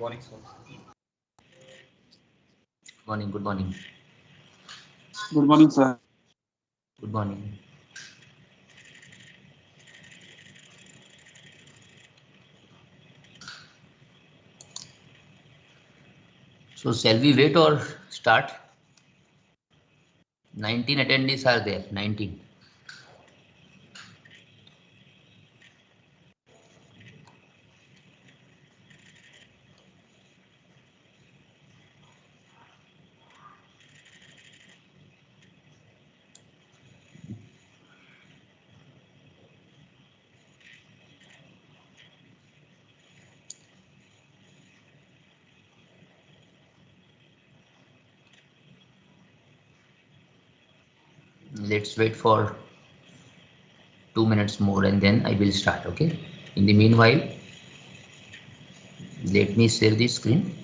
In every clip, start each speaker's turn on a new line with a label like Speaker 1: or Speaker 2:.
Speaker 1: Morning, sir.
Speaker 2: Morning, good morning.
Speaker 3: Good morning, sir.
Speaker 2: Good morning. So shall we wait or start? 19 attendees are there, 19. Let's wait for 2 minutes more and then I will start, okay? In the meanwhile, let me share the screen.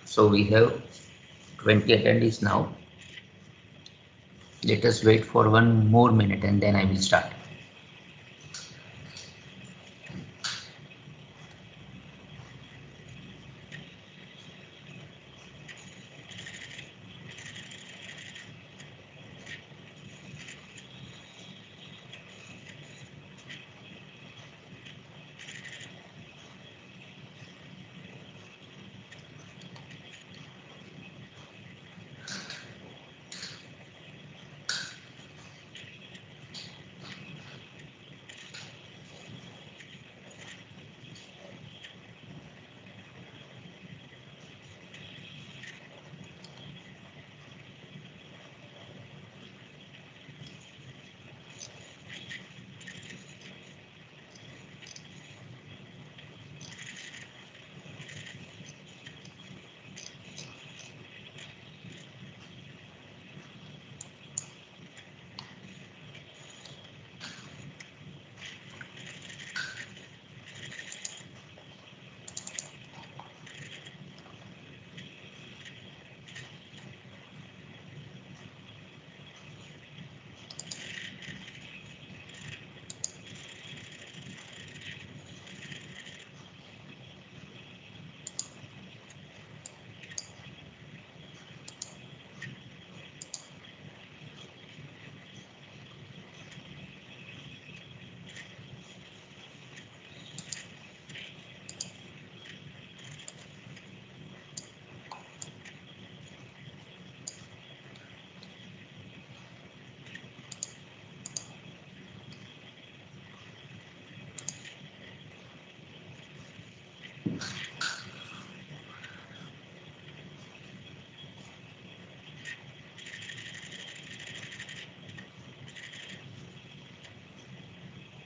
Speaker 2: So we have 20 attendees now. Let us wait for 1 more minute and then I will start.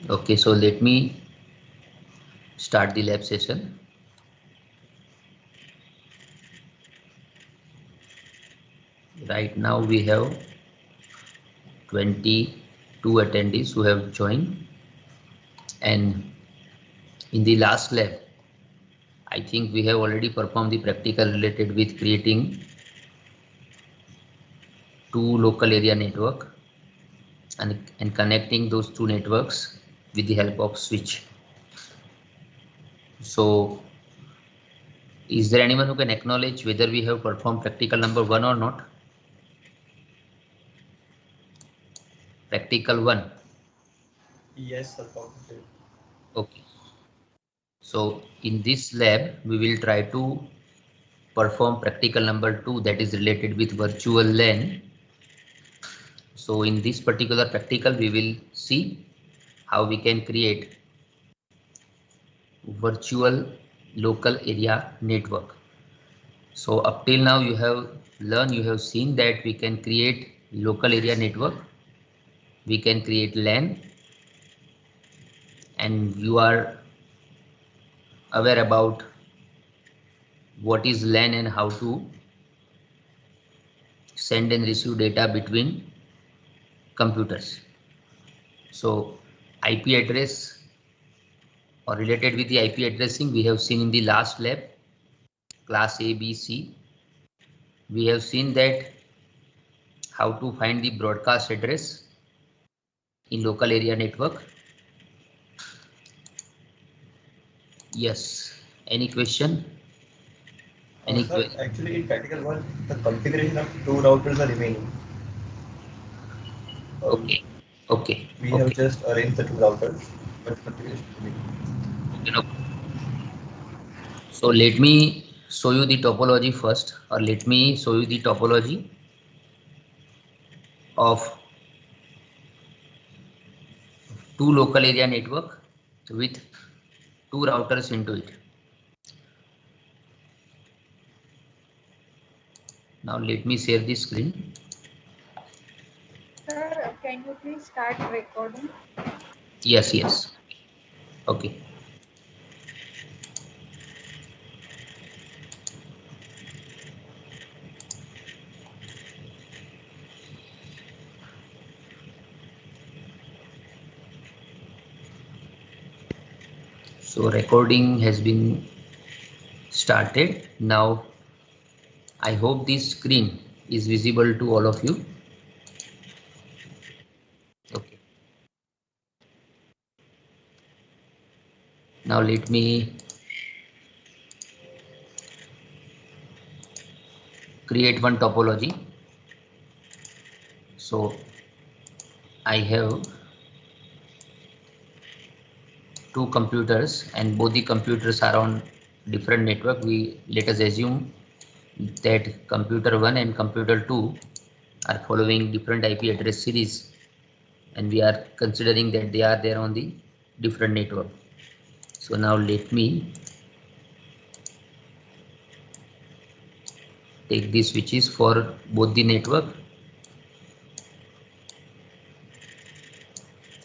Speaker 2: Okay, so let me start the lab session. Right now we have 22 attendees who have joined, and in the last lab I think we have already performed the practical related with creating two local area network and connecting those two networks with the help of switch. So is there anyone who can acknowledge whether we have performed practical number 1 or not? Practical 1.
Speaker 1: Yes, sir. Positive.
Speaker 2: Okay. So in this lab we will try to perform practical number 2, that is related with virtual LAN. So in this particular practical, we will see how we can create virtual local area network. So up till now you have seen that we can create local area network, we can create LAN, and you are aware about what is LAN and how to send and receive data between computers. So IP address or related with the IP addressing we have seen in the last lab, class A, B, C. We have seen that how to find the broadcast address in local area network. Yes, any question?
Speaker 1: Sir, actually in practical one, the configuration of 2 routers are remaining.
Speaker 2: Okay.
Speaker 1: We have just arranged the 2 routers, but configuration is remaining.
Speaker 2: So let me show you the topology first, or let me show you the topology of 2 local area network with 2 routers into it. Now let me share the screen.
Speaker 4: Sir, can you please start recording?
Speaker 2: Yes. Okay. So recording has been started. Now I hope this screen is visible to all of you. Okay. Now let me create one topology. So I have 2 computers and both the computers are on different network. Let us assume that computer 1 and computer 2 are following different IP address series, and we are considering that they are there on the different network. So now let me take these switches for both the network,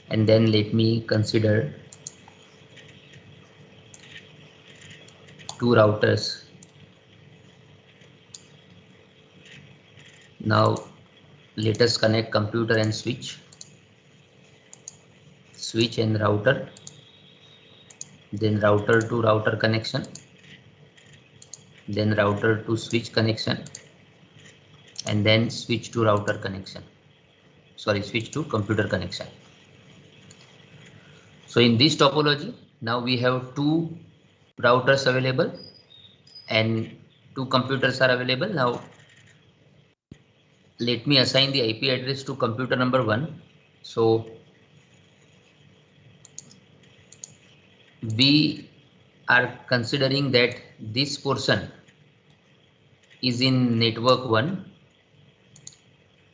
Speaker 2: and then let me consider 2 routers. Now let us connect computer and switch and router, then router to router connection, then router to switch connection, and then switch to router connection. Switch to computer connection. So in this topology, now we have 2 routers available and 2 computers are available. Now let me assign the IP address to computer number 1. So we are considering that this portion is in network 1,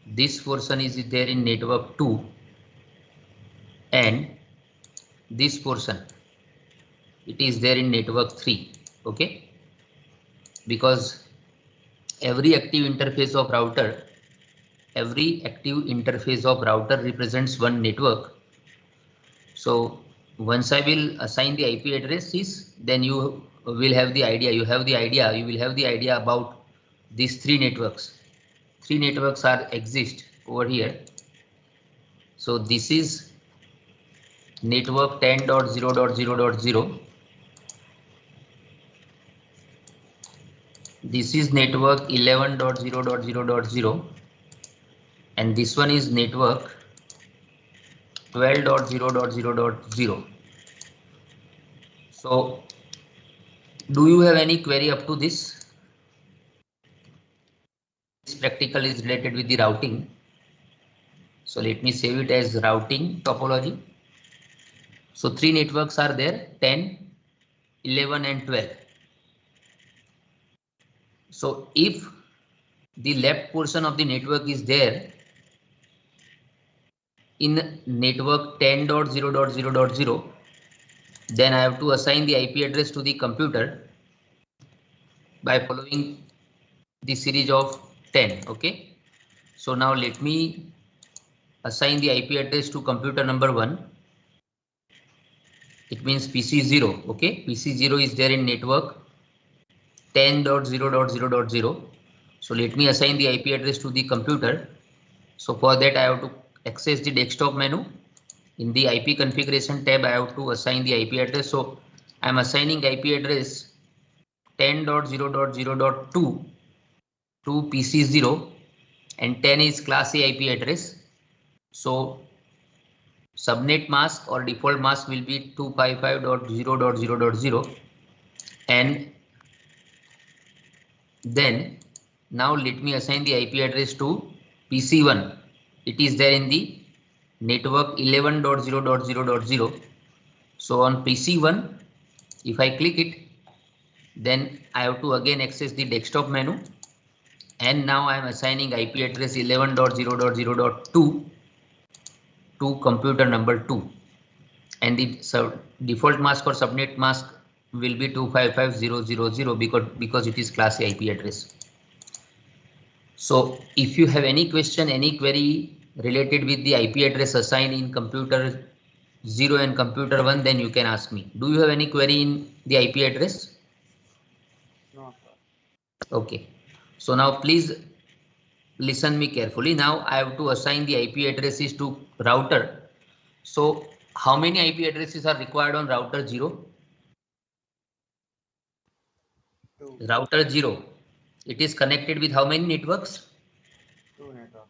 Speaker 2: this portion is there in network 2, and this portion it is there in network 3. Okay, because every active interface of router represents one network. So once I will assign the IP addresses, then you will have the idea. You will have the idea about these 3 networks. 3 networks exist over here. So this is network 10.0.0.0. This is network 11.0.0.0, and this one is network 12.0.0.0. So do you have any query up to this? This practical is related with the routing. So let me save it as routing topology. So 3 networks are there, 10, 11 and 12. So if the left portion of the network is there in network 10.0.0.0, then I have to assign the IP address to the computer by following the series of 10. Okay, so now let me assign the IP address to computer number 1. It means PC0. Okay, PC0 is there in network 10.0.0.0. So let me assign the IP address to the computer. So for that I have to access the desktop menu. In the IP configuration tab, I have to assign the IP address. So I'm assigning IP address 10.0.0.2 to PC0, and 10 is class A IP address. So subnet mask or default mask will be 255.0.0.0, and then now let me assign the IP address to PC1. It is there in the network 11.0.0.0. So on PC1, if I click it, then I have to again access the desktop menu, and now I am assigning IP address 11.0.0.2 to computer number 2, and the default mask or subnet mask will be 255.0.0.0 because it is class A IP address. So if you have any question, any query related with the IP address assigned in computer 0 and computer 1, then you can ask me. Do you have any query in the IP address?
Speaker 3: No, sir.
Speaker 2: Okay, so now please listen me carefully. Now I have to assign the IP addresses to router. So how many IP addresses are required on router 0?
Speaker 1: Two.
Speaker 2: Router 0, it is connected with how many networks?
Speaker 1: Two network.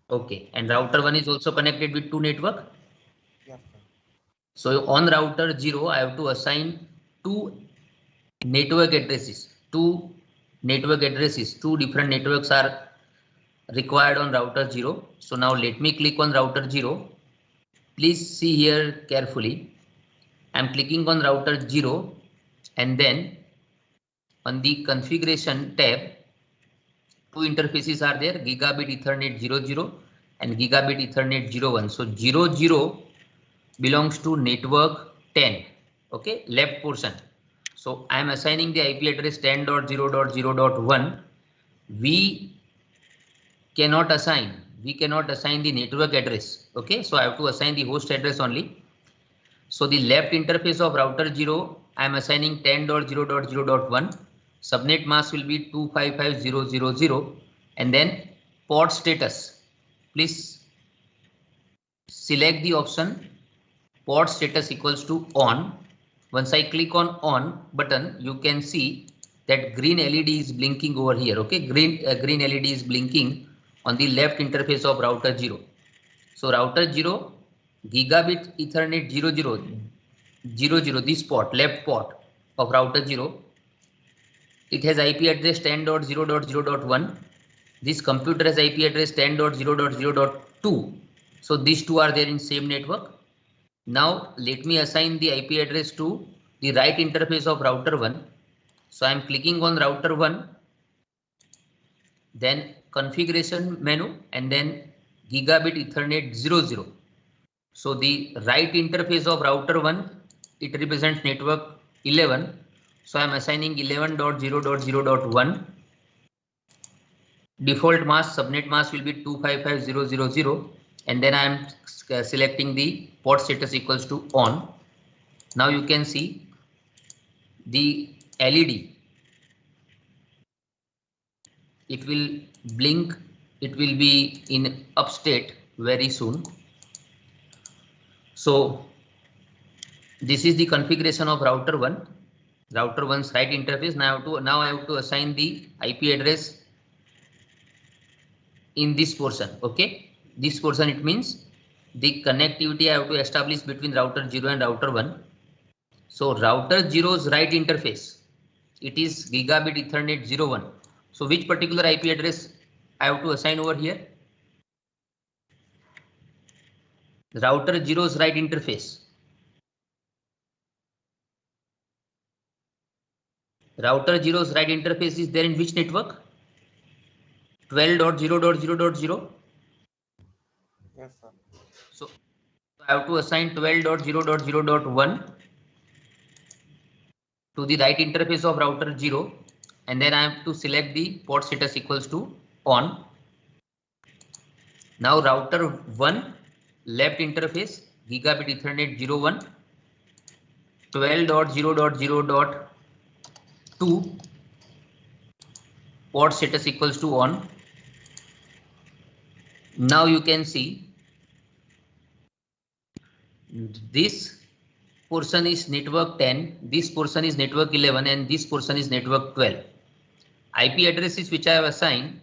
Speaker 2: Okay, and router 1 is also connected with 2 network.
Speaker 1: Yes, sir.
Speaker 2: So on router 0, I have to assign 2 network addresses. 2 network addresses, 2 different networks are required on router 0. So now let me click on router 0. Please see here carefully. I'm clicking on router 0, and then on the configuration tab, 2 interfaces are there, gigabit Ethernet 00 and gigabit Ethernet 01. So 00 belongs to network 10. Okay, left portion. So I am assigning the IP address 10.0.0.1. We cannot assign the network address. Okay, so I have to assign the host address only. So the left interface of router 0, I am assigning 10.0.0.1. Subnet mask will be 255.0.0.0, and then port status. Please select the option port status equals to on. Once I click on button, you can see that green LED is blinking over here. Okay, green LED is blinking on the left interface of router 0. So router 0, gigabit Ethernet 00, this port, left port of router 0, it has IP address 10.0.0.1. This computer has IP address 10.0.0.2. So these two are there in same network. Now let me assign the IP address to the right interface of router 1. So I am clicking on router 1, then configuration menu, and then gigabit Ethernet 00. So the right interface of router 1, it represents network 11. So I am assigning 11.0.0.1. Default mask, subnet mask will be 255.0.0.0, and then I am selecting the port status equals to on. Now you can see the LED. It will blink. It will be in up state very soon. So this is the configuration of router 1. Router 1's right interface. Now I have to assign the IP address in this portion. Okay, this portion, it means the connectivity I have to establish between router 0 and router 1. So router 0's right interface, it is gigabit Ethernet 01. So which particular IP address I have to assign over here? Router 0's right interface. Router 0's write interface is there in which network? 12.0.0.0.
Speaker 3: Yes, sir.
Speaker 2: So I have to assign 12.0.0.1 to the write interface of router 0, and then I have to select the port status equals to on. Now router 1 left interface gigabit Ethernet 01 12.0.0.2 port status equals to on. Now you can see this portion is network 10, this portion is network 11, and this portion is network 12. IP addresses which I have assigned,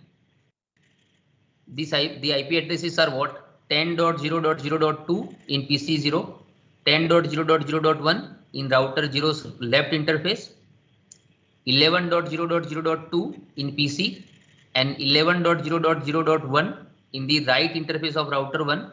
Speaker 2: the IP addresses are what? 10.0.0.2 in PC0, 10.0.0.1 in router 0's left interface, 11.0.0.2 in PC, and 11.0.0.1 in the right interface of router 1.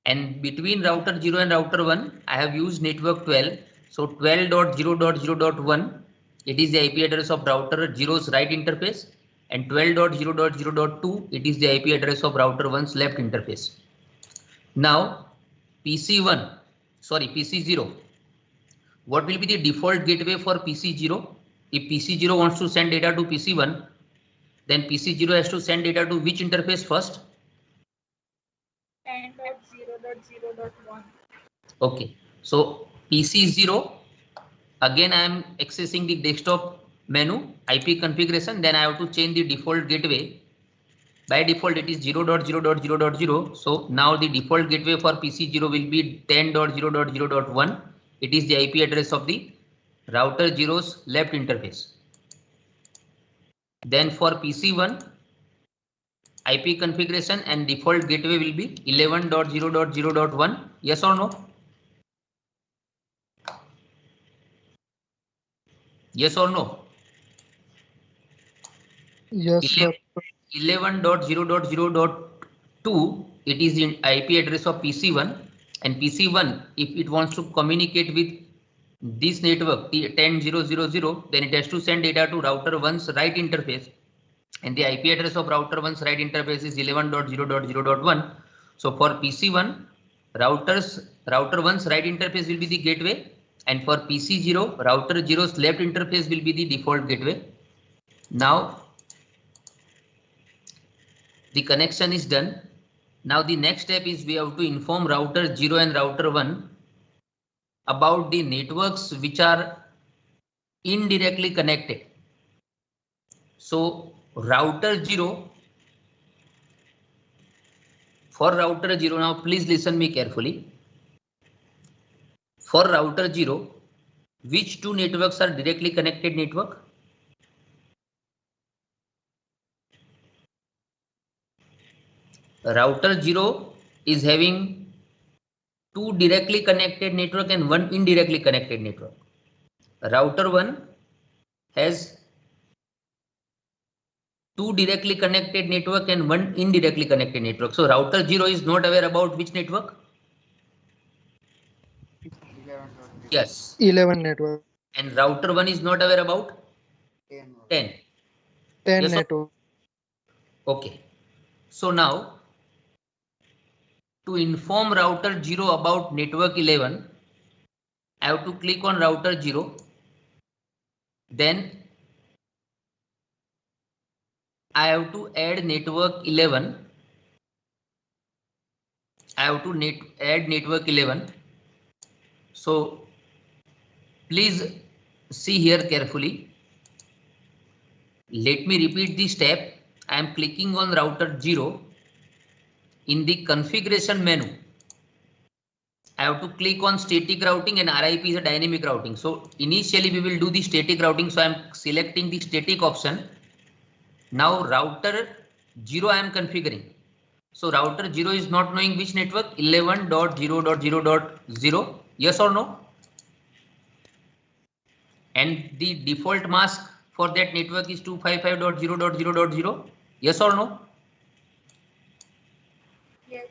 Speaker 2: And between router 0 and router 1, I have used network 12. So 12.0.0.1, it is the IP address of router 0's right interface, and 12.0.0.2, it is the IP address of router 1's left interface. Now PC0, what will be the default gateway for PC0? If PC0 wants to send data to PC1, then PC0 has to send data to which interface first?
Speaker 4: 10.0.0.1.
Speaker 2: Okay, so PC0, again I am accessing the desktop menu, IP configuration, then I have to change the default gateway. By default it is 0.0.0.0. So now the default gateway for PC0 will be 10.0.0.1. It is the IP address of the router 0's left interface. Then for PC1, IP configuration and default gateway will be 11.0.0.1. Yes or no? Yes or no?
Speaker 5: Yes, sir.
Speaker 2: 11.0.0.2, it is the IP address of PC1, and PC1, if it wants to communicate with this network 10.0.0.0, then it has to send data to router 1's right interface, and the IP address of router 1's right interface is 11.0.0.1. So for PC1, router 1's right interface will be the gateway, and for PC0, router 0's left interface will be the default gateway. Now the connection is done. Now the next step is we have to inform router 0 and router 1 about the networks which are indirectly connected. So router 0, for router 0, now please listen me carefully. For router 0, which two networks are directly connected network? Router 0 is having two directly connected network and one indirectly connected network. Router 1 has two directly connected network and one indirectly connected network. So router 0 is not aware about which network?
Speaker 3: 11.
Speaker 2: Yes.
Speaker 5: 11 network.
Speaker 2: And router 1 is not aware about
Speaker 3: 10.
Speaker 2: 10.
Speaker 5: 10
Speaker 2: Yes or-
Speaker 5: network.
Speaker 2: Okay. So now to inform router 0 about network 11, I have to click on router 0. Then I have to add network 11. I have to add network 11. So please see here carefully. Let me repeat the step. I am clicking on router 0. In the configuration menu, I have to click on static routing, and RIP is a dynamic routing. So initially we will do the static routing. So I am selecting the static option. Now router 0 I am configuring. So router 0 is not knowing which network, 11.0.0.0. Yes or no? And the default mask for that network is 255.0.0.0. Yes or no?
Speaker 4: Yes.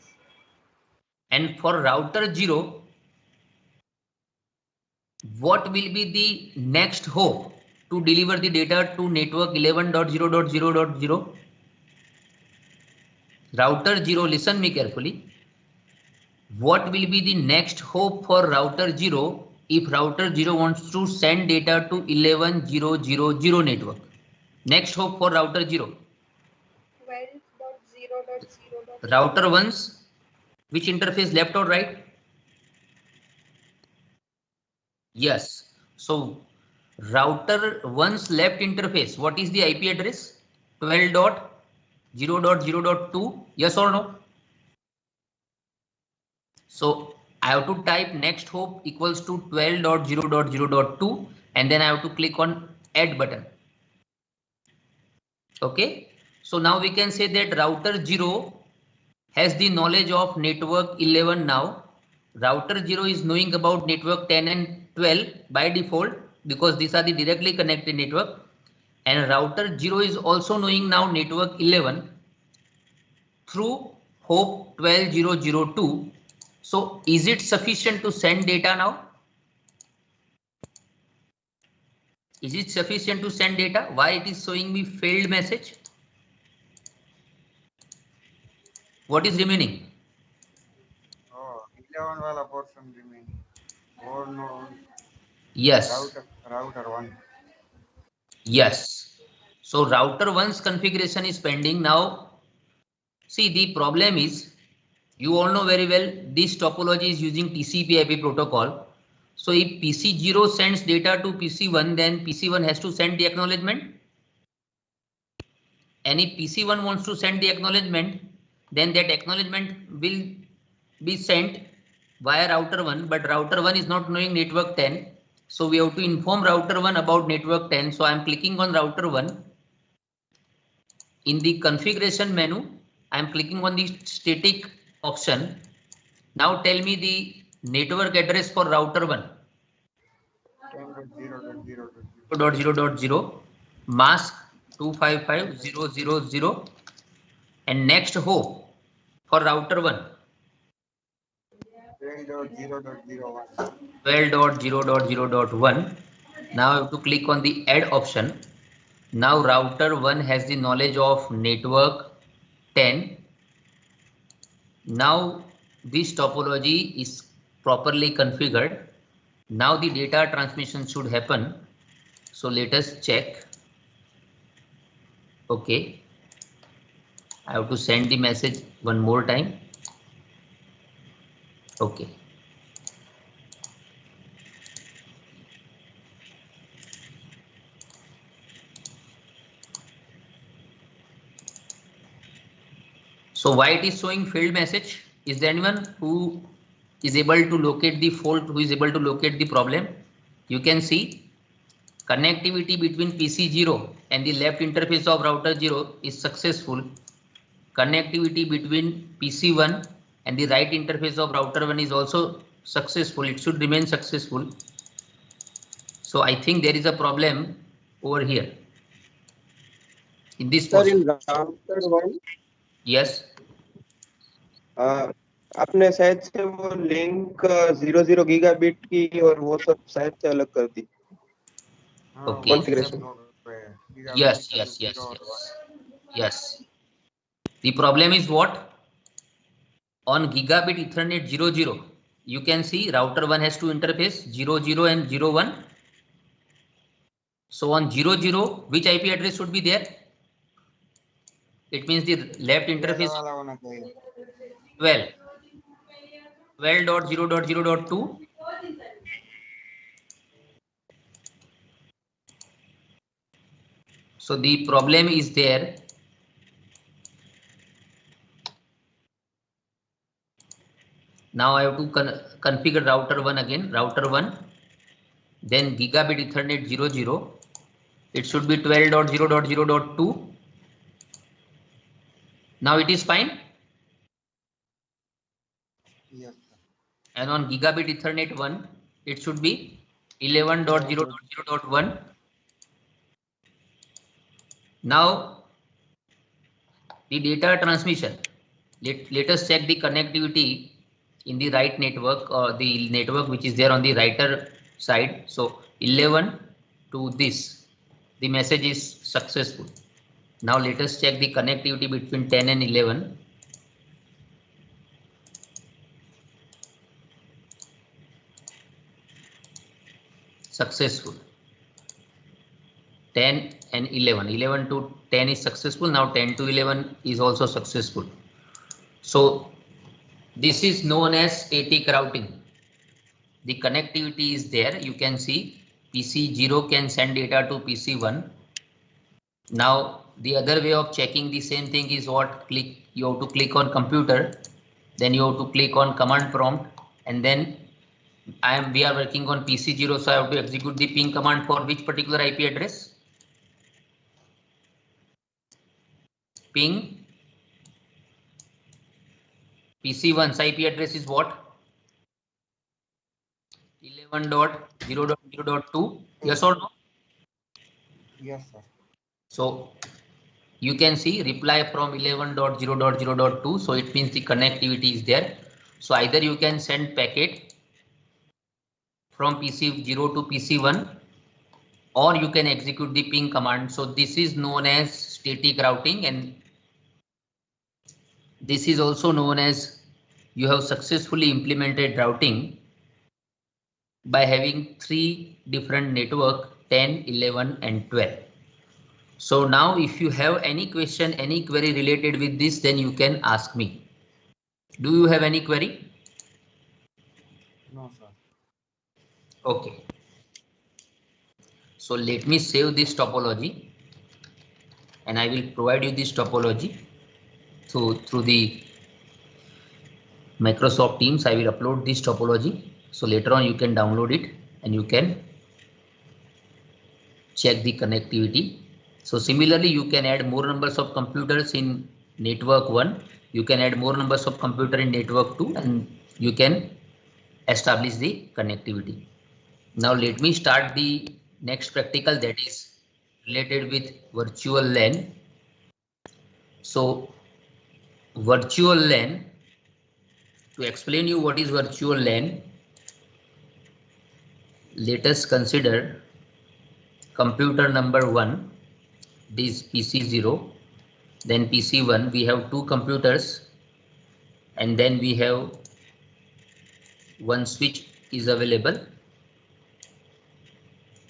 Speaker 2: And for router 0, what will be the next hop? to deliver the data to network 11.0.0.0? Router 0, listen me carefully. What will be the next hop for router 0 if router 0 wants to send data to 11.0.0.0 network? Next hop for router 0.
Speaker 4: 12.0.0.1.
Speaker 2: Router 1's, which interface, left or right? Yes. So router 1's left interface, what is the IP address? 12.0.0.2, yes or no? So I have to type next hop equals to 12.0.0.2 and then I have to click on add button. Okay. So now we can say that router 0 has the knowledge of network 11 now. Router 0 is knowing about network 10 and 12 by default because these are the directly connected network. And router 0 is also knowing now network 11 through hop 12.0.0.2. So is it sufficient to send data now? Is it sufficient to send data? Why it is showing me failed message? What is remaining?
Speaker 3: Oh, 11 वाला portion remaining. Or no.
Speaker 2: Yes.
Speaker 3: Router 1.
Speaker 2: Yes. So router 1's configuration is pending. Now, see, the problem is, you all know very well, this topology is using TCP/IP protocol. So if PC0 sends data to PC1, then PC1 has to send the acknowledgement. And if PC1 wants to send the acknowledgement, then that acknowledgement will be sent via router 1, but router 1 is not knowing network 10. So we have to inform router 1 about network 10. So I am clicking on router 1. In the configuration menu, I am clicking on the static option. Now tell me the network address for router 1. 10.0.0.0 mask 255.0.0.0 and next hop for router 1.
Speaker 3: 12.0.0.1.
Speaker 2: 12.0.0.1. Now I have to click on the add option. Now router 1 has the knowledge of network 10. Now this topology is properly configured. Now the data transmission should happen. So let us check. Okay. I have to send the message one more time. Okay. So why it is showing failed message? Is there anyone who is able to locate the fault, who is able to locate the problem? You can see connectivity between PC0 and the left interface of router 0 is successful. Connectivity between PC1 and the right interface of router 1 is also successful. It should remain successful. So I think there is a problem over here. In this
Speaker 6: Sir,
Speaker 2: portion.
Speaker 6: in router 1,
Speaker 2: Yes.
Speaker 6: आपने शायद से वो link 00 gigabit की और वो सब शायद से अलग कर दी.
Speaker 2: Okay.
Speaker 6: Configuration.
Speaker 2: Yes. The problem is what? On gigabit Ethernet 00, you can see router 1 has two interface 00 and 01. So on 00, which IP address should be there? It means the left interface 12. 12.0.0.2. So the problem is there. Now I have to configure router 1 again. Router 1, then gigabit Ethernet 00. It should be 12.0.0.2. Now it is fine.
Speaker 3: Yes.
Speaker 2: And on gigabit Ethernet 1, it should be 11.0.0.1. Now the data transmission. Let us check the connectivity in the right network or the network which is there on the writer side. So 11 to this the message is successful. Now let us check the connectivity between 10 and 11. Successful. 10 and 11. 11 to 10 is successful. Now 10 to 11 is also successful. So this is known as static routing. The connectivity is there. You can see PC0 can send data to PC1. Now the other way of checking the same thing is what? You have to click on computer, then you have to click on command prompt, and then we are working on PC0, so I have to execute the ping command for which particular IP address? Ping PC1's IP address is what? 11.0.0.2. Yes or no?
Speaker 3: Yes, sir.
Speaker 2: So you can see reply from 11.0.0.2. So it means the connectivity is there. So either you can send packet from PC0 to PC1, or you can execute the ping command. So this is known as static routing, and this is also known as you have successfully implemented routing by having 3 different network 10, 11 and 12. So now if you have any question, any query related with this, then you can ask me. Do you have any query?
Speaker 3: No, sir.
Speaker 2: Okay. So let me save this topology, and I will provide you this topology through the Microsoft Teams. I will upload this topology. So later on you can download it and you can check the connectivity. So similarly, you can add more numbers of computers in network 1. You can add more numbers of computer in network 2, and you can establish the connectivity. Now let me start the next practical, that is related with virtual LAN. So virtual LAN, to explain you what is virtual LAN, let us consider computer number 1, this PC0, then PC1. We have 2 computers, and then we have one switch is available.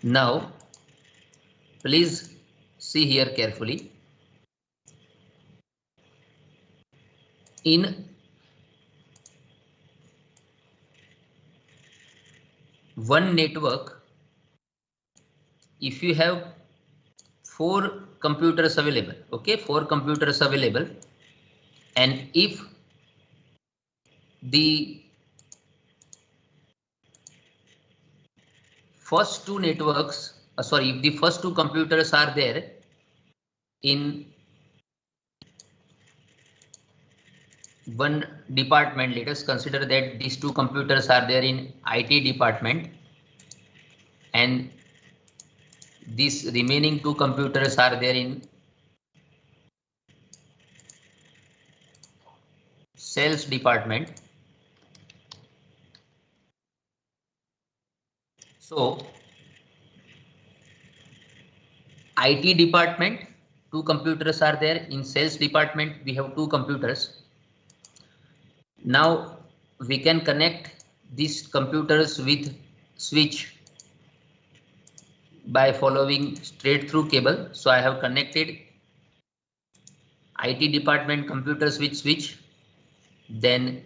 Speaker 2: Now please see here carefully. In one network, if you have 4 computers available, okay, 4 computers available, and if the first 2 networks, if the first 2 computers are there in one department, let us consider that these 2 computers are there in IT department, and these remaining 2 computers are there in sales department. So IT department, 2 computers are there. In sales department, we have 2 computers. Now we can connect these computers with switch by following straight through cable. So I have connected IT department computers with switch, then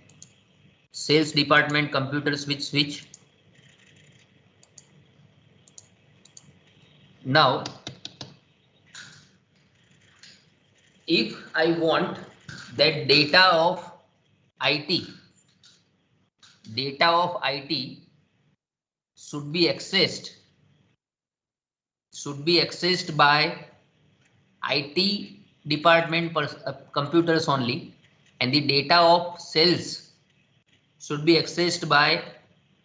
Speaker 2: sales department computers with switch. Now if I want that data of IT should be accessed by IT department computers only, and the data of sales should be accessed by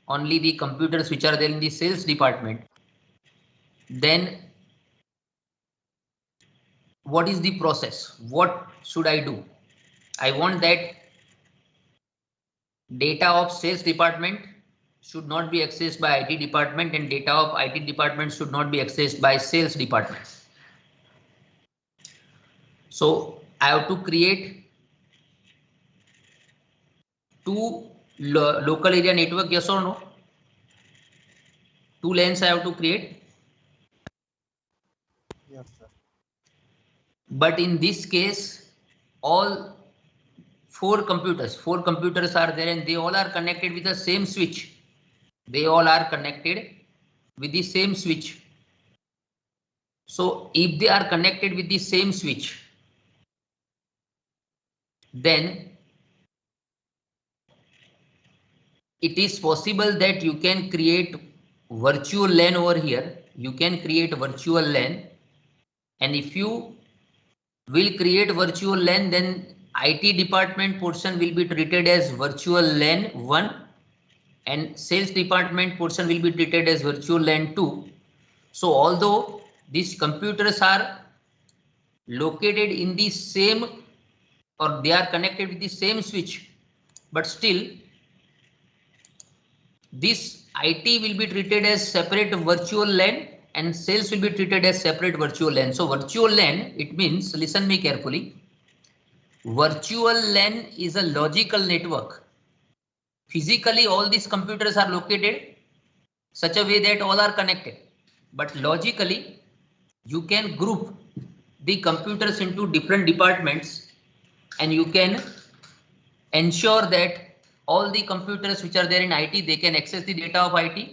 Speaker 2: only the computers which are there in the sales department, then what is the process? What should I do? I want that data of sales department should not be accessed by IT department and data of IT department should not be accessed by sales department. So I have to create two local area network, yes or no? Two lanes I have to create.
Speaker 3: Yes, sir.
Speaker 2: But in this case, all four computers are there and they all are connected with the same switch. They all are connected with the same switch. So if they are connected with the same switch, then it is possible that you can create virtual LAN over here. You can create virtual LAN, and if you will create virtual LAN, then IT department portion will be treated as virtual LAN 1 and sales department portion will be treated as virtual LAN 2. So although these computers are located in the same or they are connected with the same switch, but still this IT will be treated as separate virtual LAN and sales will be treated as separate virtual LAN. So virtual LAN, it means, listen me carefully, virtual LAN is a logical network. Physically all these computers are located such a way that all are connected, but logically you can group the computers into different departments and you can ensure that all the computers which are there in IT, they can access the data of IT.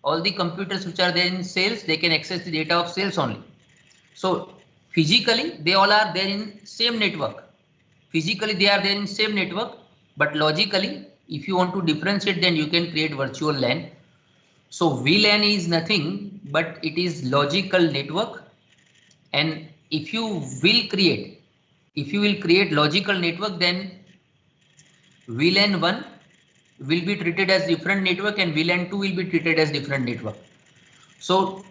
Speaker 2: All the computers which are there in sales, they can access the data of sales only. So physically they all are there in same network. Physically they are there in same network, but logically if you want to differentiate, then you can create virtual LAN. So VLAN is nothing but it is logical network, and if you will create logical network, then VLAN 1 will be treated as different network and VLAN 2 will be treated as different network. So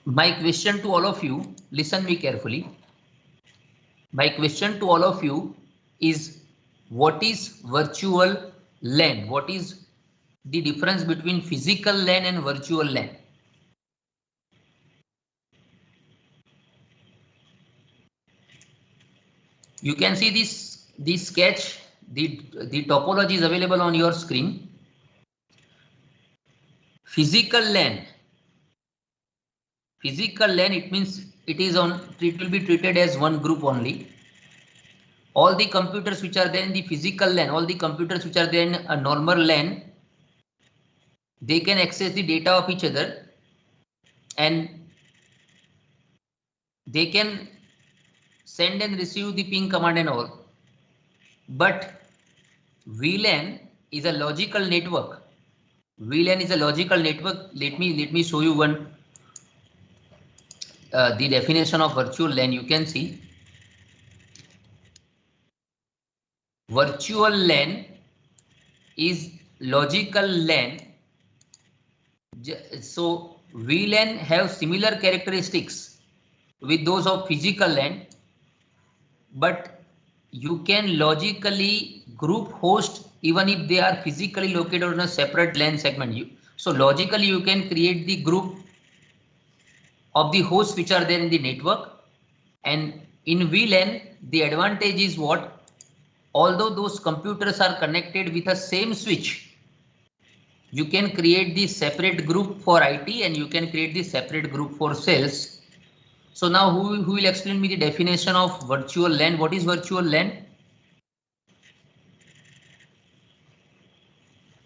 Speaker 2: my question to all of you, listen me carefully. My question to all of you is, what is virtual LAN? What is the difference between physical LAN and virtual LAN? You can see this sketch, the topology is available on your screen. Physical LAN, it means it will be treated as one group only. All the computers which are there in the physical LAN, all the computers which are there in a normal LAN, they can access the data of each other and they can send and receive the ping command and all. But VLAN is a logical network. VLAN is a logical network. Let me show you one the definition of virtual LAN. You can see virtual LAN is logical LAN. So VLAN have similar characteristics with those of physical LAN, but you can logically group host even if they are physically located on a separate LAN segment. So logically you can create the group of the hosts which are there in the network, and in VLAN the advantage is what? Although those computers are connected with the same switch, you can create the separate group for IT and you can create the separate group for sales. So now who will explain me the definition of virtual LAN? What is virtual LAN?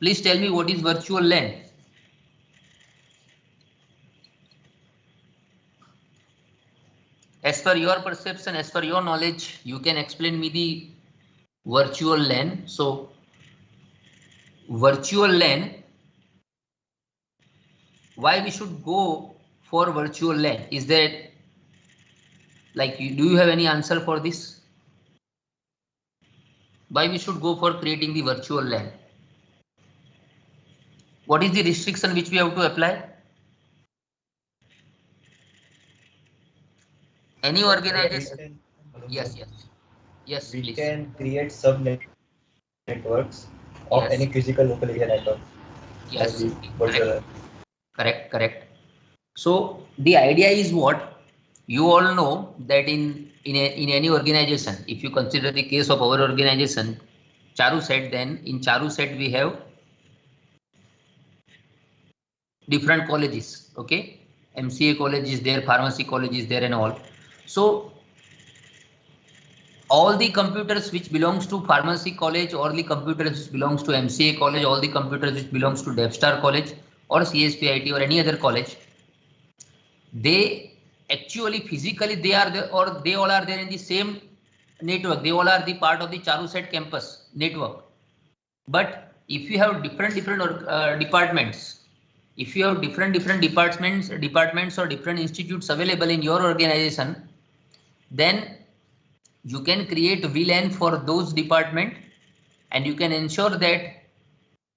Speaker 2: Please tell me what is virtual LAN. As per your perception, as per your knowledge, you can explain me the virtual LAN. So virtual LAN, why we should go for virtual LAN? Is that do you have any answer for this? Why we should go for creating the virtual LAN? What is the restriction which we have to apply? Any organization? Yes,
Speaker 1: We
Speaker 2: please.
Speaker 1: can create sub networks of
Speaker 2: Yes.
Speaker 1: any physical local area network.
Speaker 2: Yes,
Speaker 1: Correct.
Speaker 2: correct. So the idea is what? You all know that in any organization, if you consider the case of our organization, Charu set, then in Charu set we have different colleges. Okay, MCA college is there, pharmacy college is there, and all. So all the computers which belongs to pharmacy college, or the computers which belongs to MCA college, all the computers which belongs to DevStar college or CSPIT or any other college, they actually physically they are there, or they all are there in the same network. They all are the part of the Charuset campus network. But if you have different departments, if you have different departments or different institutes available in your organization, then you can create VLAN for those department, and you can ensure that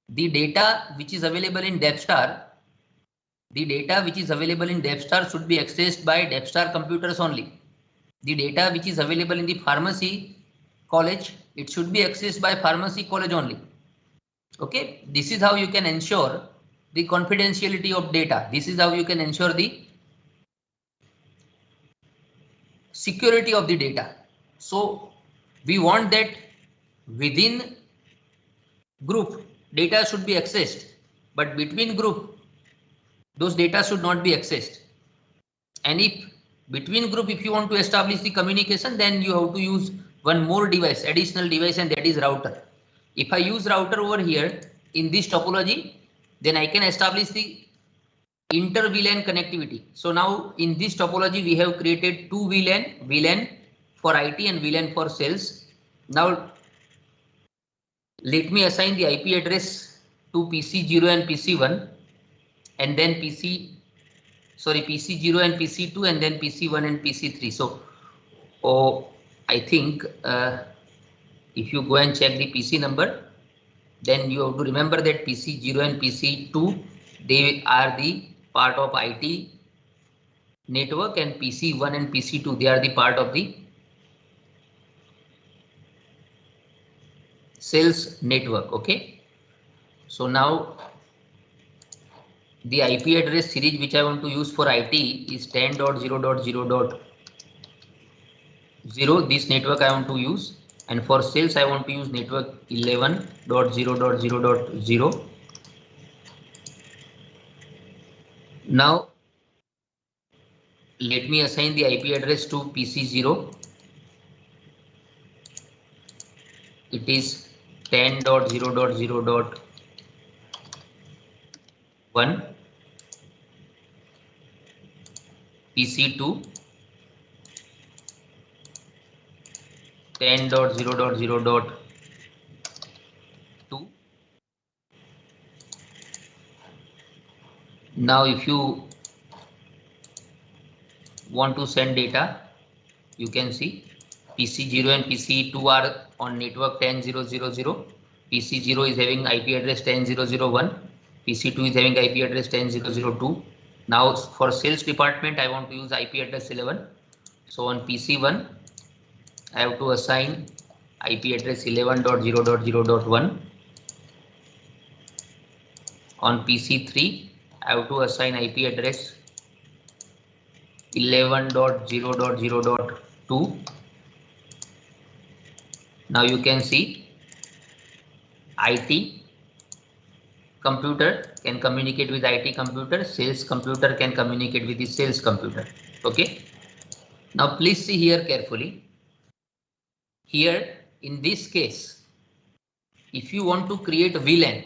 Speaker 2: the data which is available in DevStar, should be accessed by DevStar computers only. The data which is available in the pharmacy college, it should be accessed by pharmacy college only. Okay, this is how you can ensure the confidentiality of data. This is how you can ensure the security of the data. So we want that within group data should be accessed, but between group those data should not be accessed. And if between group, if you want to establish the communication, then you have to use one more device, additional device, and that is router. If I use router over here in this topology, then I can establish the inter VLAN connectivity. So now in this topology we have created two VLAN for IT and VLAN for sales. Now let me assign the IP address to PC0 and PC1, and then PC0 and PC2, and then PC1 and PC3. So I think if you go and check the PC number, then you have to remember that PC0 and PC2, they are the part of IT network, and PC1 and PC2, they are the part of the sales network. Okay, so now the IP address series which I want to use for IT is 10.0.0.0. This network I want to use, and for sales I want to use network 11.0.0.0. Now let me assign the IP address to PC0. It is 10.0.0.1. PC2 10.0.0.2. Now if you want to send data, you can see PC0 and PC2 are on network 10.0.0.0. PC0 is having IP address 10.0.0.1. PC2 is having IP address 10.0.0.2. Now for sales department I want to use IP address 11. So on PC1 I have to assign IP address 11.0.0.1. On PC3 I have to assign IP address 11.0.0.2. Now you can see IT computer can communicate with IT computer, sales computer can communicate with the sales computer. Okay, now please see here carefully. Here in this case, if you want to create a VLAN,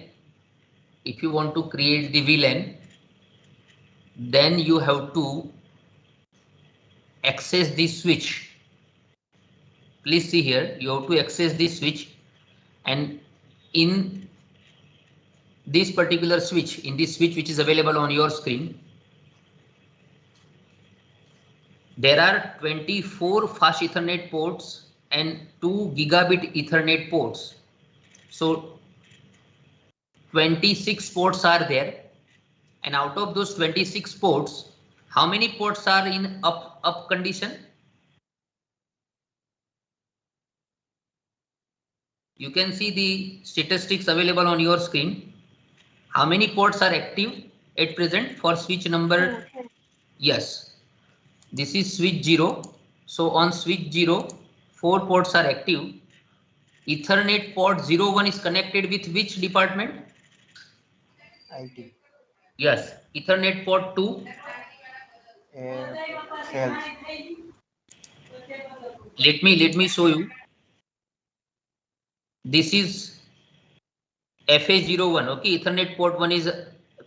Speaker 2: then you have to access this switch. Please see here, you have to access this switch, and in this particular switch, which is available on your screen, there are 24 fast Ethernet ports and 2 gigabit Ethernet ports. So 26 ports are there, and out of those 26 ports, how many ports are in up condition? You can see the statistics available on your screen. How many ports are active at present for switch number? Yes, this is switch 0. So on switch 0, 4 ports are active. Ethernet port 01 is connected with which department?
Speaker 3: IT.
Speaker 2: Yes, Ethernet port 2.
Speaker 3: Sales.
Speaker 2: Let me show you. This is FA01. Okay, Ethernet port 1 is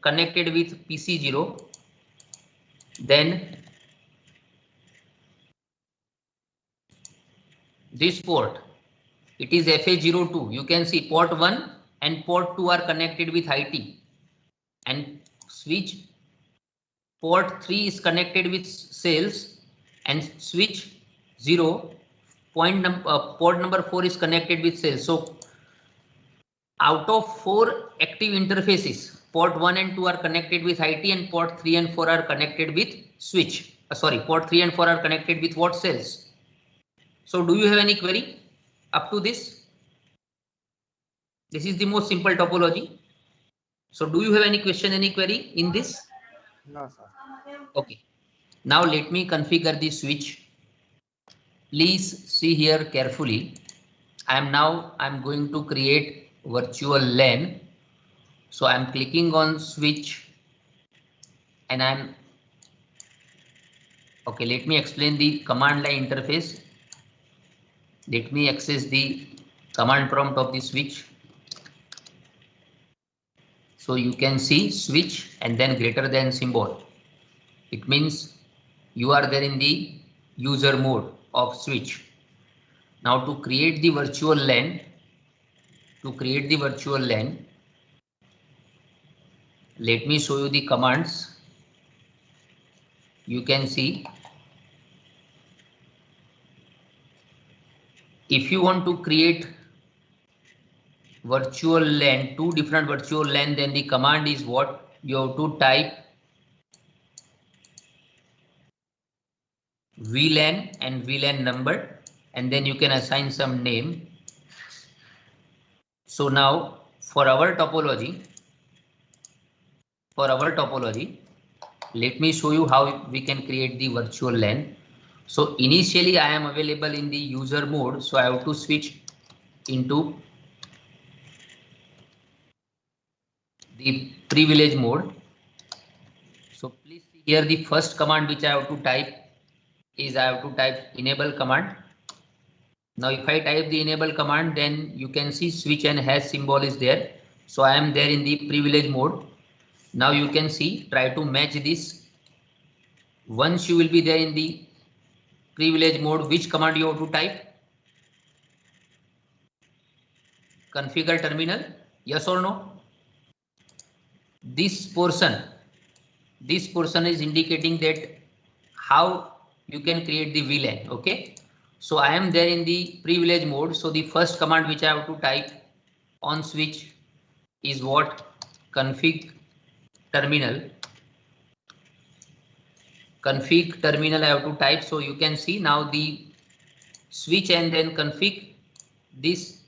Speaker 2: connected with PC0. Then this port, it is FA02. You can see port 1 and port 2 are connected with IT, and switch port 3 is connected with sales, and switch 0 port number 4 is connected with sales. So out of 4 active interfaces, port 1 and 2 are connected with IT, and port 3 and 4 are connected with switch. Port 3 and 4 are connected with what cells? So do you have any query up to this? This is the most simple topology. So do you have any question, any query in this?
Speaker 3: No, sir.
Speaker 2: Okay. Now let me configure the switch. Please see here carefully. I'm going to create virtual LAN. So I'm clicking on switch, and okay, let me explain the command line interface. Let me access the command prompt of the switch. So you can see switch and then greater than symbol. It means you are there in the user mode of switch. Now to create the virtual LAN, let me show you the commands. You can see, if you want to create virtual LAN, 2 different virtual LAN, then the command is what? You have to type VLAN and VLAN number, and then you can assign some name. So now for our topology, let me show you how we can create the virtual LAN. So initially I am available in the user mode, so I have to switch into the privilege mode. So please see here, the first command which I have to type is enable command. Now if I type the enable command, then you can see switch and hash symbol is there. So I am there in the privilege mode. Now you can see, try to match this. Once you will be there in the privilege mode, which command you have to type? Configure terminal, yes or no? This portion is indicating that how you can create the VLAN. Okay, so I am there in the privilege mode. So the first command which I have to type on switch is what? Config terminal. Config terminal I have to type. So you can see now the switch and then config, this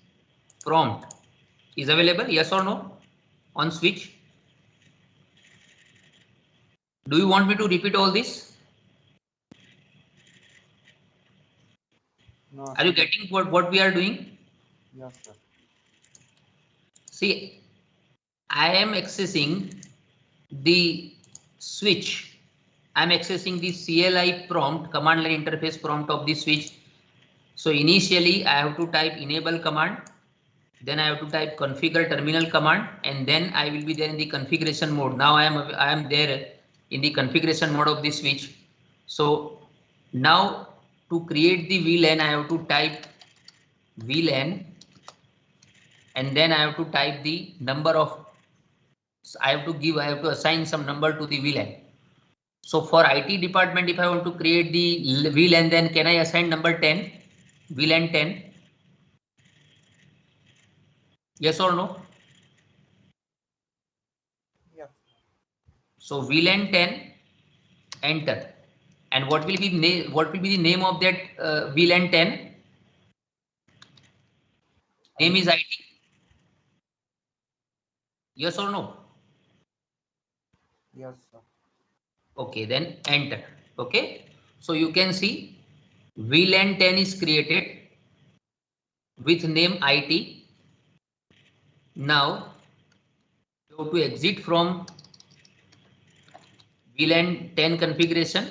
Speaker 2: prompt is available, yes or no, on switch? Do you want me to repeat all this?
Speaker 3: No,
Speaker 2: Are you getting what we are doing?
Speaker 3: yes, sir.
Speaker 2: See, I am accessing the switch. I'm accessing the CLI prompt, command line interface prompt of the switch. So initially I have to type enable command, then I have to type configure terminal command, and then I will be there in the configuration mode. Now I am there in the configuration mode of the switch. So now to create the VLAN, I have to type VLAN, and then I have to type the number of, I have to assign some number to the VLAN. So for IT department, if I want to create the VLAN, then can I assign number 10, VLAN 10? Yes or no?
Speaker 3: Yes.
Speaker 2: So VLAN 10, enter. And what will be the name of that VLAN 10? Name is IT. Yes or no?
Speaker 3: Yes, sir.
Speaker 2: Okay, then enter. Okay, so you can see VLAN 10 is created with name IT. Now you have to exit from VLAN 10 configuration.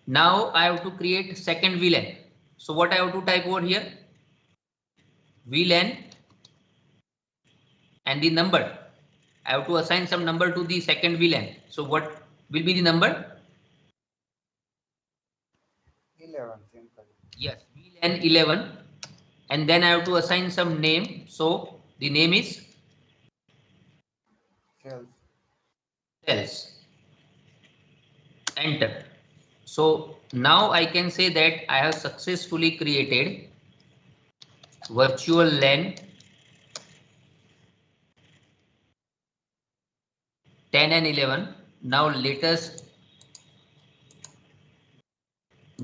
Speaker 2: Now I have to create second VLAN. So what I have to type over here? VLAN and the number. I have to assign some number to the second VLAN. So what will be the number?
Speaker 3: 11, simple.
Speaker 2: Yes, VLAN 11. And then I have to assign some name. So the name is
Speaker 3: Sales.
Speaker 2: sales. Enter. So now I can say that I have successfully created virtual LAN 10 and 11. Now let us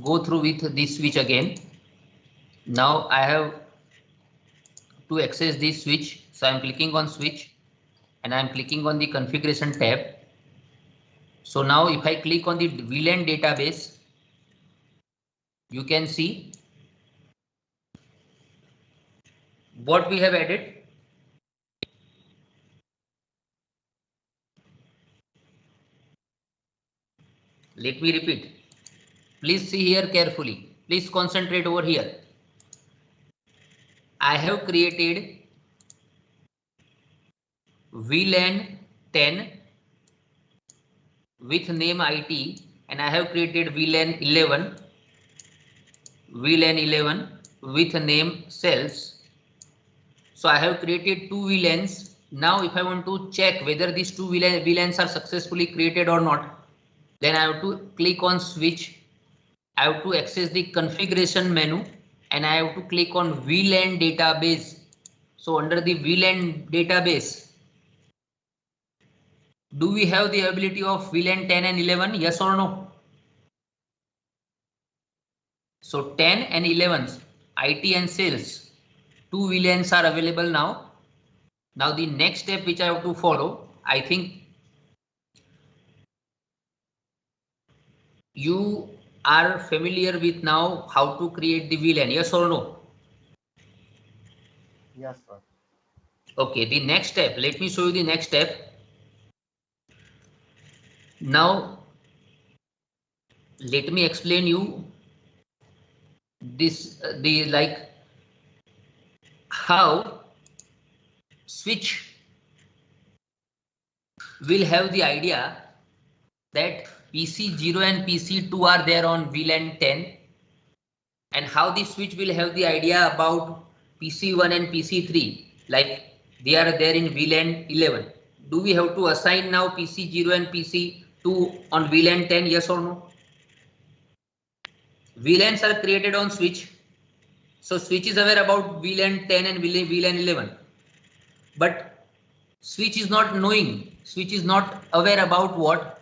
Speaker 2: go through with this switch again. Now I have to access this switch. So I'm clicking on switch and I'm clicking on the configuration tab. So now if I click on the VLAN database, you can see what we have added. Let me repeat. Please see here carefully. Please concentrate over here. I have created VLAN 10 with name IT and I have created VLAN 11 with name sales. So I have created two VLANs. Now if I want to check whether these two VLANs are successfully created or not, then I have to click on switch. I have to access the configuration menu and I have to click on VLAN database. So under the VLAN database, do we have the ability of VLAN 10 and 11? Yes or no? So 10 and 11, IT and sales, two VLANs are available now. Now the next step which I have to follow, I think you are familiar with now how to create the VLAN. Yes or no?
Speaker 3: Yes, sir.
Speaker 2: Okay, the next step, let me show you the next step. Now let me explain you this the like how switch will have the idea that PC0 and PC2 are there on VLAN 10 and how the switch will have the idea about PC1 and PC3 like they are there in VLAN 11. Do we have to assign now PC0 and PC2 on VLAN 10? Yes or no? VLANs are created on switch. So switch is aware about VLAN 10 and VLAN 11. But switch is not knowing, switch is not aware about what?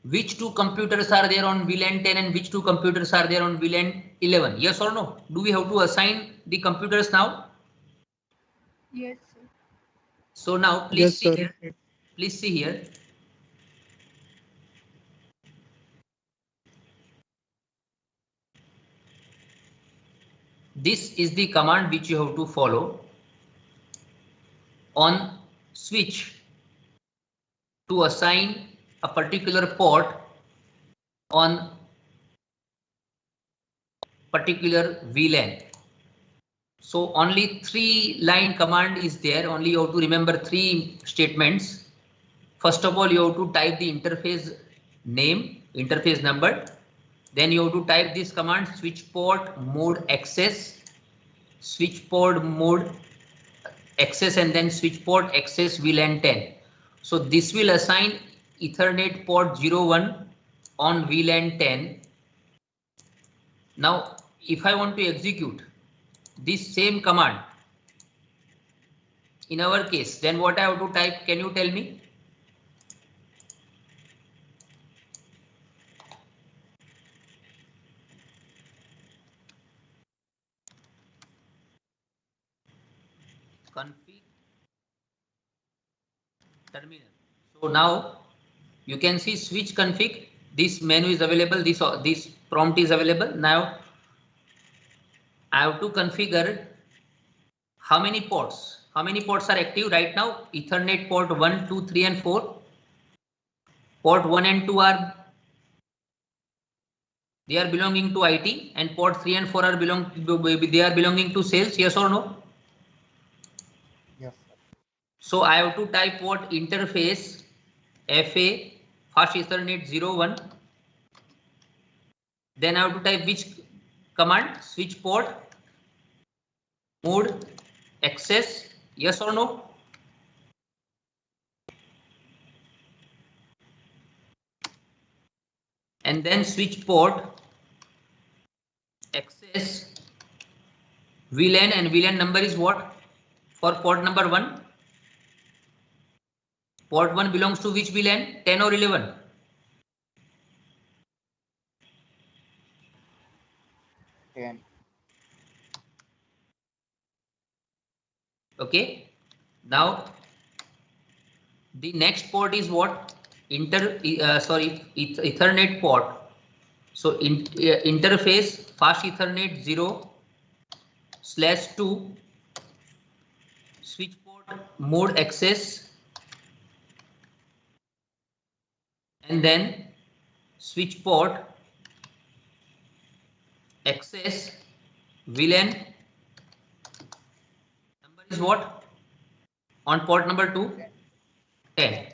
Speaker 2: Which two computers are there on VLAN 10 and which two computers are there on VLAN 11? Yes or no? Do we have to assign the computers now?
Speaker 4: Yes, sir.
Speaker 2: So now please
Speaker 5: Yes,
Speaker 2: see
Speaker 5: sir.
Speaker 2: here. Please see here. This is the command which you have to follow on switch to assign a particular port on particular VLAN. So only 3-line command is there. Only you have to remember 3 statements. First of all, you have to type the interface name, interface number. Then you have to type this command switch port mode access, switch port mode access, and then switch port access VLAN 10. So this will assign Ethernet port 01 on VLAN 10. Now, if I want to execute this same command in our case, then what I have to type? Can you tell me? Config terminal. So now you can see switch config. This menu is available. This prompt is available. Now I have to configure how many ports. How many ports are active right now? Ethernet port 1, 2, 3, and 4. Port 1 and 2 are belonging to IT, and port 3 and 4 are belonging to sales. Yes or no?
Speaker 3: Yes, sir.
Speaker 2: So I have to type what? Interface FA fast Ethernet 01. Then I have to type which command? Switch port mode access. Yes or no? And then switch port access VLAN, and VLAN number is what? For port number 1. Port 1 belongs to which VLAN? 10 or 11?
Speaker 3: 10.
Speaker 2: Okay. Now the next port is what? Ethernet port. So interface fast Ethernet 0/2 switch port mode access, and then switch port access VLAN number is what? On port number 2, 10.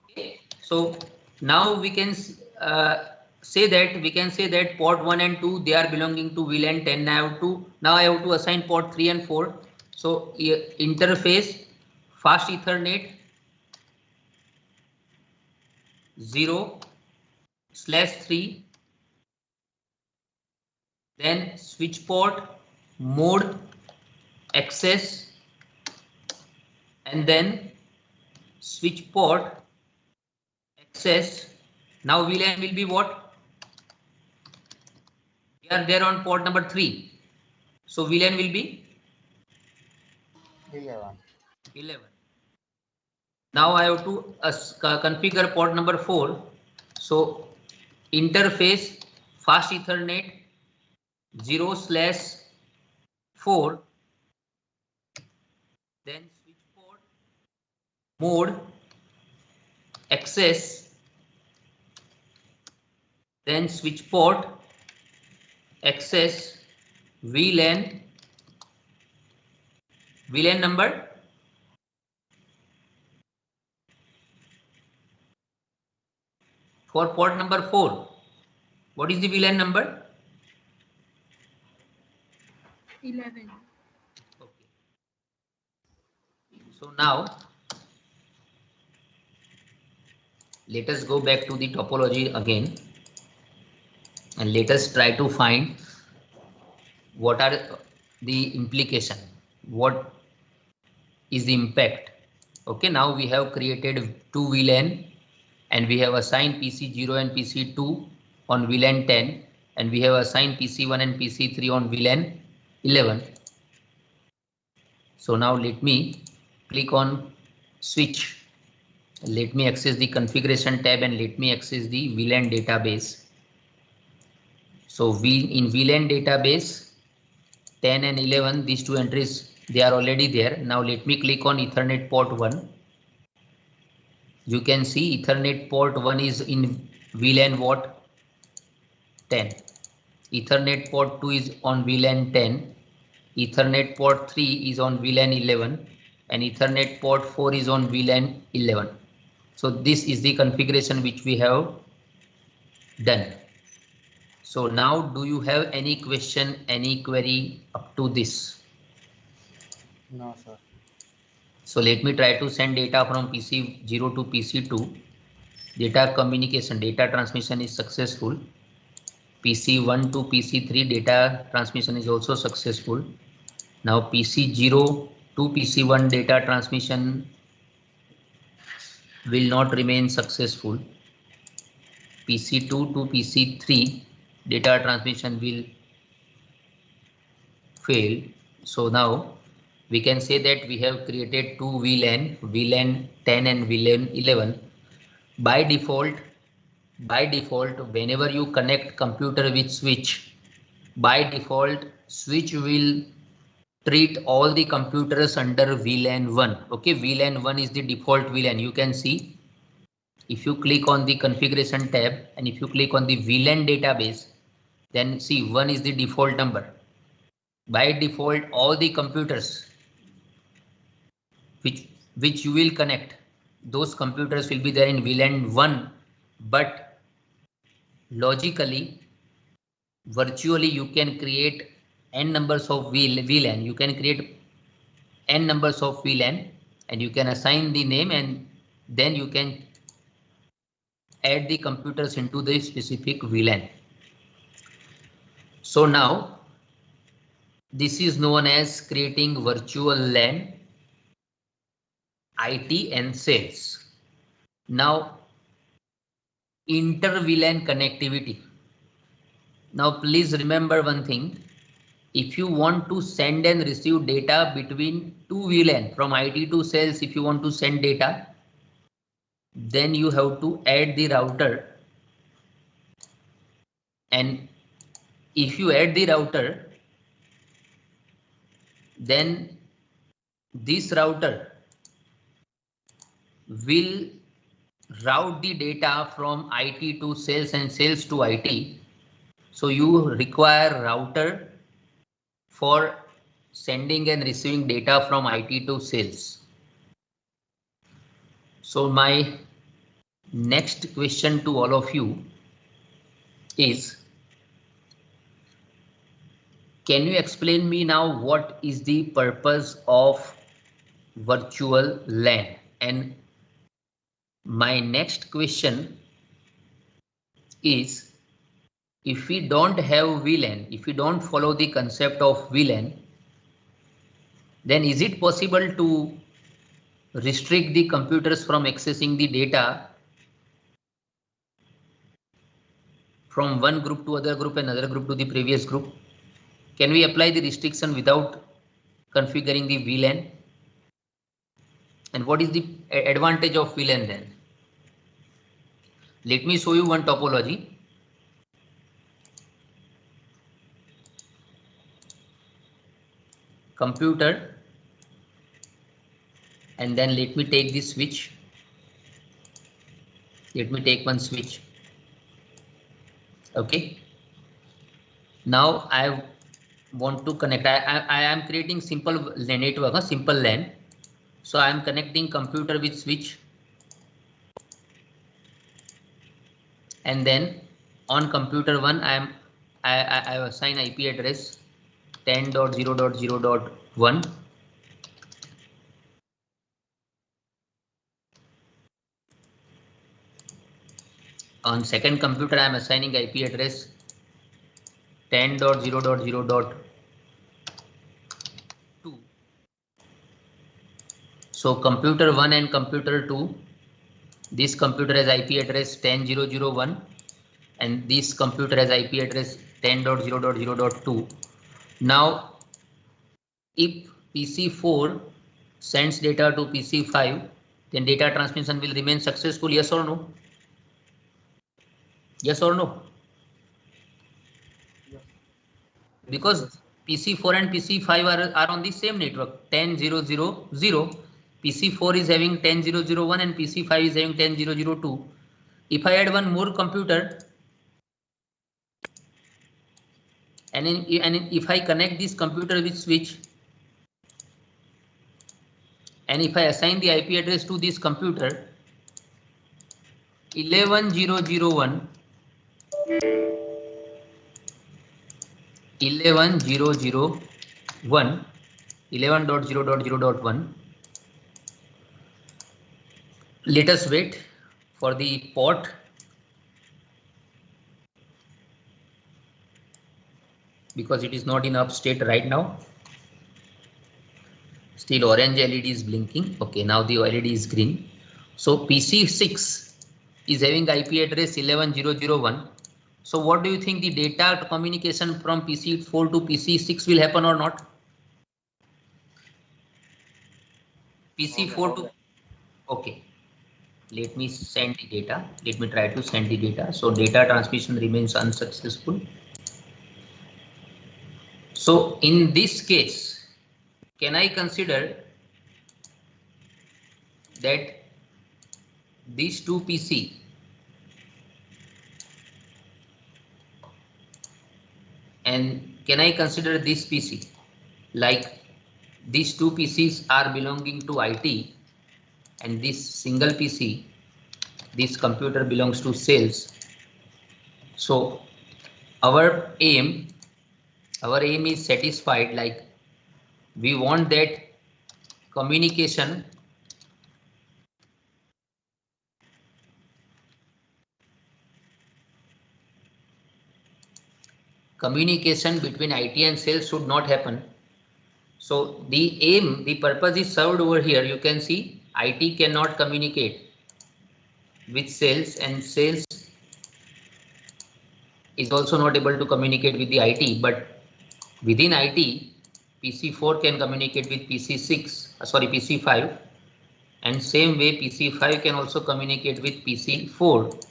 Speaker 2: Okay. So now we can say that port 1 and 2 they are belonging to VLAN 10. Now I have to assign port 3 and 4. So interface fast Ethernet 0/3, then switch port mode access, and then switch port access. Now VLAN will be what? We are there on port number 3. So VLAN will be
Speaker 3: 11.
Speaker 2: 11. Now I have to configure port number 4. So interface fast Ethernet 0/4, then switch port mode access, then switch port access VLAN number for port number 4. What is the VLAN number?
Speaker 4: 11.
Speaker 2: Okay. So now let us go back to the topology again, and let us try to find what are the implication, what is the impact. Okay, now we have created 2 VLAN, and we have assigned PC0 and PC2 on VLAN 10, and we have assigned PC1 and PC3 on VLAN 11. So now let me click on switch. Let me access the configuration tab, and let me access the VLAN database. So in VLAN database 10 and 11, these 2 entries, they are already there. Now let me click on Ethernet port 1. You can see Ethernet port 1 is in VLAN what? 10. Ethernet port 2 is on VLAN 10. Ethernet port 3 is on VLAN 11, and Ethernet port 4 is on VLAN 11. So this is the configuration which we have done. So now do you have any question, any query up to this?
Speaker 3: No, sir.
Speaker 2: So let me try to send data from PC0 to PC2. Data communication, data transmission is successful. PC1 to PC3 data transmission is also successful. Now PC0 to PC1 data transmission will not remain successful. PC2 to PC3 data transmission will fail. So now we can say that we have created 2 VLAN, VLAN 10 and VLAN 11. by default, whenever you connect computer with switch, by default, switch will treat all the computers under VLAN 1. Okay, VLAN 1 is the default VLAN. You can see if you click on the configuration tab and if you click on the VLAN database, then see 1 is the default number. By default, all the computers which you will connect, those computers will be there in VLAN 1, but logically, virtually you can create n numbers of VLAN. You can create n numbers of VLAN and you can assign the name and then you can add the computers into the specific VLAN. So now this is known as creating virtual LAN, IT and sales. Now inter-VLAN connectivity. Now please remember one thing. If you want to send and receive data between two VLAN from IT to sales, if you want to send data, then you have to add the router. And if you add the router, then this router will route the data from IT to sales and sales to IT. So you require router for sending and receiving data from IT to sales. So my next question to all of you is, can you explain me now what is the purpose of virtual LAN? And my next question is, if we don't have VLAN, if we don't follow the concept of VLAN, then is it possible to restrict the computers from accessing the data from one group to other group, another group to the previous group? Can we apply the restriction without configuring the VLAN? And what is the advantage of VLAN then? Let me show you one topology. Computer, and then let me take this switch. Let me take one switch. Okay. Now I want to connect. I am creating simple network, a simple LAN. So I am connecting computer with switch. And then on computer 1, I assign IP address 10.0.0.1. On second computer, I am assigning IP address 10.0.0.2. So computer 1 and computer 2, this computer has IP address 10.0.0.1 and this computer has IP address 10.0.0.2. Now, if PC4 sends data to PC5, then data transmission will remain successful, yes or no? Yes or no? Because PC4 and PC5 are on the same network, 10.0.0.0. PC4 is having 10.0.0.1 and PC5 is having 10.0.0.2. If I add one more computer, and if I connect this computer with switch, and if I assign the IP address to this computer 11.0.0.1, 11.0.0.1, let us wait for the port. Because it is not in up state right now. Still orange LED is blinking. Okay, now the LED is green. So PC6 is having IP address 11.0.0.1. So what do you think, the data communication from PC4 to PC6 will happen or not? PC4 to, okay. Let me send the data. Let me try to send the data. So data transmission remains unsuccessful. So in this case, can I consider that these two PC and can I consider this PC like these two PCs are belonging to IT and this single PC, this computer belongs to sales. So our aim is satisfied, like we want that communication between IT and sales should not happen. So the purpose is served over here. You can see IT cannot communicate with sales and sales is also not able to communicate with the IT, but within IT, PC4 can communicate with PC5, and same way PC5 can also communicate with PC4.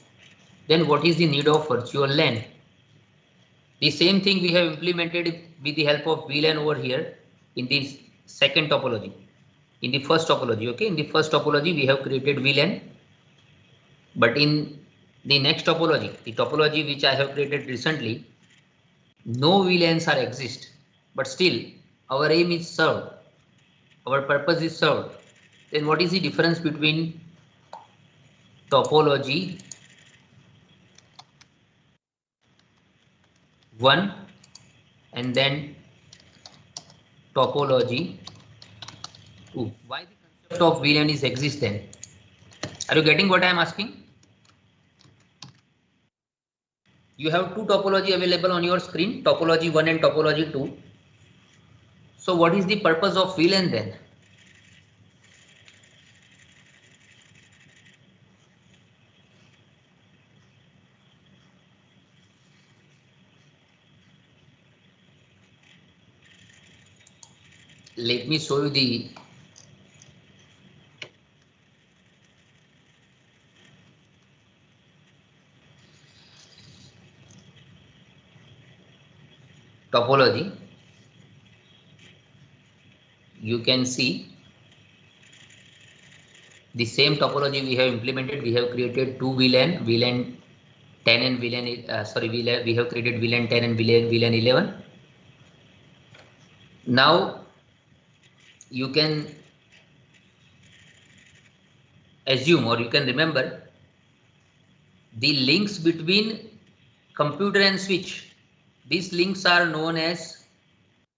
Speaker 2: Then what is the need of virtual LAN? The same thing we have implemented with the help of VLAN over here in this second topology. In the first topology, okay, in the first topology we have created VLAN, but in the next topology, the topology which I have created recently, no VLANs are exist, but still our aim is served, our purpose is served. Then what is the difference between topology 1 and then topology 2? Why the concept of VLAN is existent? Are you getting what I am asking? You have two topology available on your screen, topology 1 and topology 2. So what is the purpose of VLAN then? Let me show you the topology. You can see the same topology we have implemented. We have created two VLAN 10 and VLAN, we have created VLAN 10 and VLAN 11. Now you can assume or you can remember the links between computer and switch. These links are known as,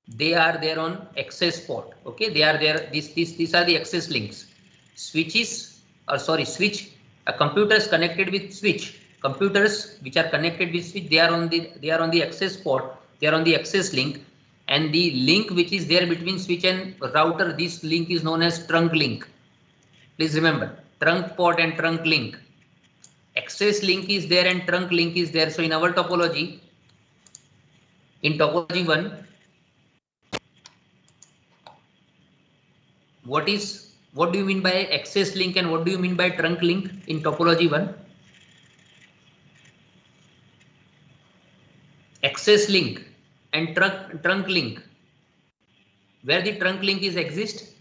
Speaker 2: they are there on access port. Okay, they are there. These are the access links. Switches, or sorry, switch. Computers connected with switch. Computers which are connected with switch, they are on the access port. They are on the access link, and the link which is there between switch and router, this link is known as trunk link. Please remember, trunk port and trunk link. Access link is there and trunk link is there. So in our topology, in topology 1, what do you mean by access link and what do you mean by trunk link in topology 1? Access link and trunk link. Where the trunk link is exist?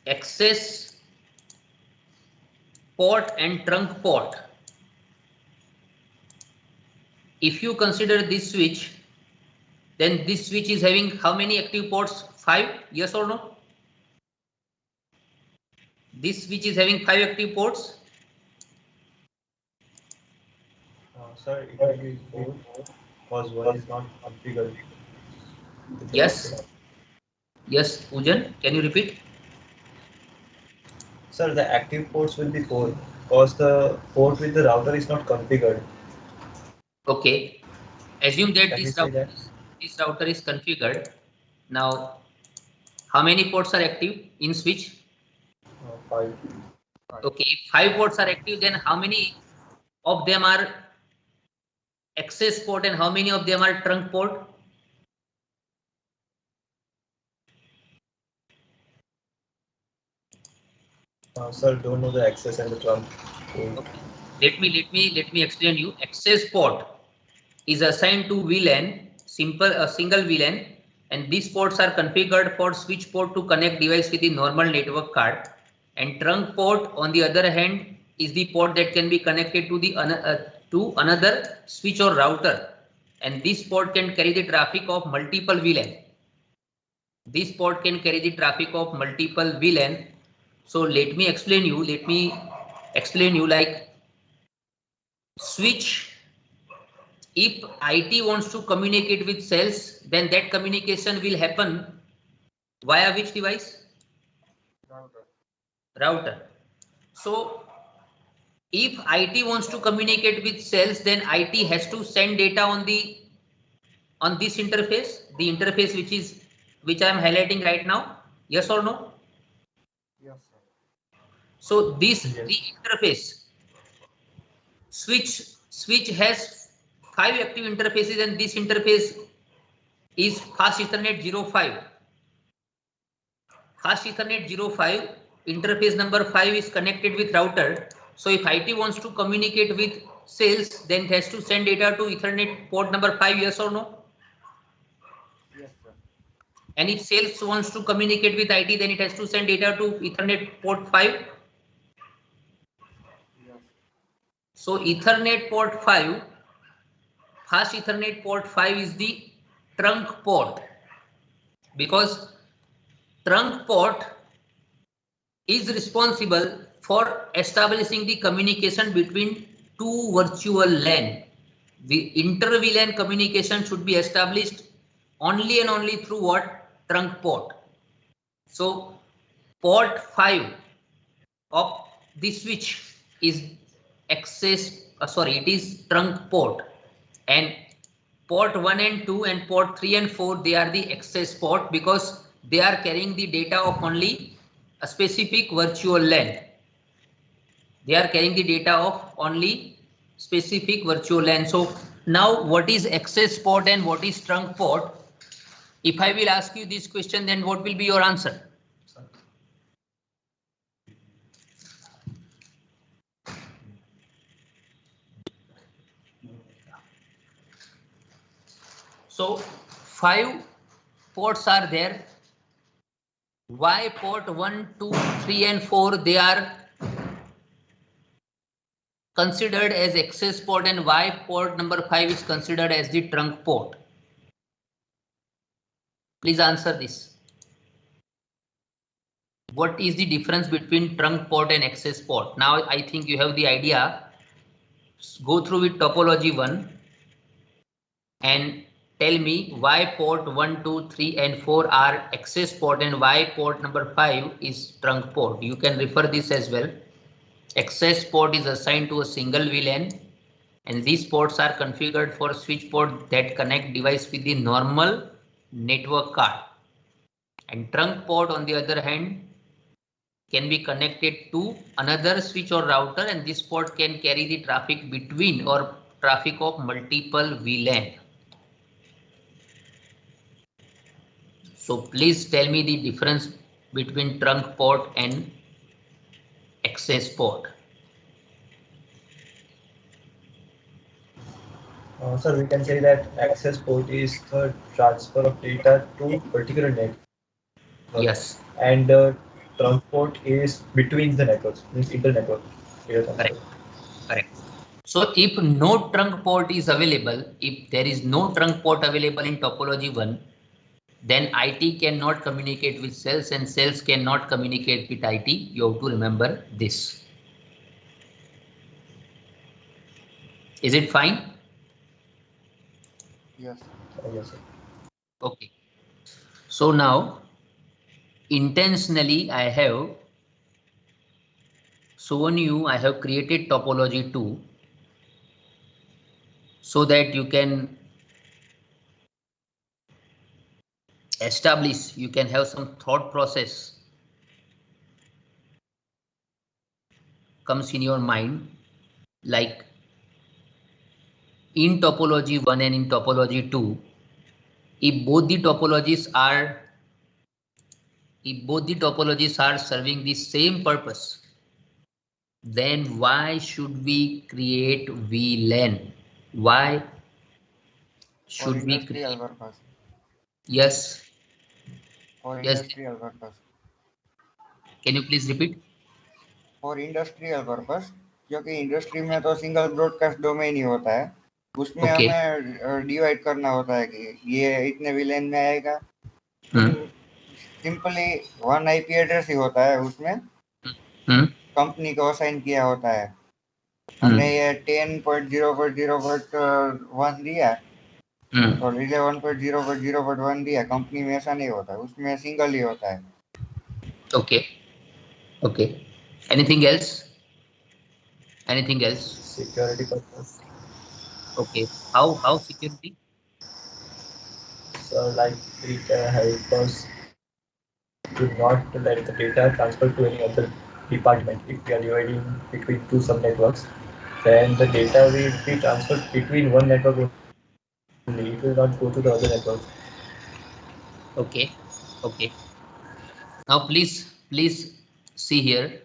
Speaker 2: Access port and trunk port. If you consider this switch, then this switch is having how many active ports? 5, yes or no? This switch is having 5 active ports.
Speaker 1: Sir, it will be 4 because 1 is not configured.
Speaker 2: Yes. Yes, Poojan, can you repeat?
Speaker 1: Sir, the active ports will be 4 because the port with the router is not configured.
Speaker 2: Okay. Assume that
Speaker 1: Can we say that?
Speaker 2: this router is configured. Now, how many ports are active in switch?
Speaker 1: 5.
Speaker 2: Okay, if 5 ports are active, then how many of them are access port and how many of them are trunk port?
Speaker 1: Sir, don't know the access and the trunk.
Speaker 2: Okay. Let me explain you. Access port is assigned to VLAN, a single VLAN, and these ports are configured for switch port to connect device with the normal network card. And trunk port, on the other hand, is the port that can be connected to to another switch or router, and this port can carry the traffic of multiple VLAN. This port can carry the traffic of multiple VLAN. So let me explain you. Let me explain you like switch. If IT wants to communicate with cells, then that communication will happen via which device? Router. So if IT wants to communicate with cells, then IT has to send data on this interface, the interface which I am highlighting right now. Yes or no?
Speaker 3: Yes, sir.
Speaker 2: So this
Speaker 1: Yes.
Speaker 2: the interface switch has 5 active interfaces, and this interface is Fast Ethernet 05. Fast Ethernet 05 interface number 5 is connected with router. So if IT wants to communicate with sales, then it has to send data to Ethernet port number 5. Yes or no?
Speaker 3: Yes, sir.
Speaker 2: And if sales wants to communicate with IT, then it has to send data to Ethernet port 5.
Speaker 3: Yes.
Speaker 2: So Ethernet port 5, Fast Ethernet port 5 is the trunk port, because trunk port is responsible for establishing the communication between two virtual LAN. The inter-VLAN communication should be established only and only through what? Trunk port. So port 5 of the switch is it is trunk port, and port 1 and 2 and port 3 and 4, they are the access port, because they are carrying the data of only a specific virtual LAN. They are carrying the data of only specific virtual LAN. So now what is access port and what is trunk port? If I will ask you this question, then what will be your answer? So 5 ports are there. Why port 1, 2, 3 and 4 they are considered as access port, and why port number 5 is considered as the trunk port? Please answer this. What is the difference between trunk port and access port? Now I think you have the idea. Go through with topology 1 and tell me why port 1, 2, 3 and 4 are access port and why port number 5 is trunk port. You can refer this as well. Access port is assigned to a single VLAN, and these ports are configured for switch port that connect device with the normal network card. And trunk port, on the other hand, can be connected to another switch or router, and this port can carry the traffic between or traffic of multiple VLAN. So please tell me the difference between trunk port and access port.
Speaker 1: Sir, we can say that access port is the transfer of data to particular network.
Speaker 2: Yes.
Speaker 1: And trunk port is between the networks, means inter-network.
Speaker 2: Correct. Correct. So if no trunk port is available, if there is no trunk port available in topology 1, then IT cannot communicate with cells and cells cannot communicate with IT. You have to remember this. Is it fine?
Speaker 3: Yes.
Speaker 1: Yes, sir.
Speaker 2: Okay. So now intentionally I have shown you, I have created topology 2 so that you can establish, you can have some thought process comes in your mind, like in topology 1 and in topology 2, if both the topologies are serving the same purpose, then why should we create VLAN? Why
Speaker 3: For
Speaker 2: should we
Speaker 3: industrial
Speaker 2: create?
Speaker 3: purpose.
Speaker 2: Yes,
Speaker 3: For
Speaker 2: yes.
Speaker 3: industrial purpose.
Speaker 2: Can you please repeat?
Speaker 3: For industrial purpose, क्योंकि industry में तो single broadcast domain ही होता है, उसमें
Speaker 2: Okay.
Speaker 3: हमें divide करना होता है कि ये इतने विलेन में आएगा। सिंपली वन आईपी एड्रेस ही होता है, उसमें कंपनी को असाइन किया होता है। हमने ये 10.0.0.1 दिया और 11.0.0.1 दिया, कंपनी में ऐसा नहीं होता, उसमें सिंगल ही होता है।
Speaker 2: Okay. Okay. Anything else? Anything else?
Speaker 1: Security purpose.
Speaker 2: Okay. How security?
Speaker 1: So like it helps us to not let the data transfer to any other department. If we are dividing between two sub-networks, then the data will be transferred between one network only. It will not go to the other networks.
Speaker 2: Okay. Okay. Now please see here.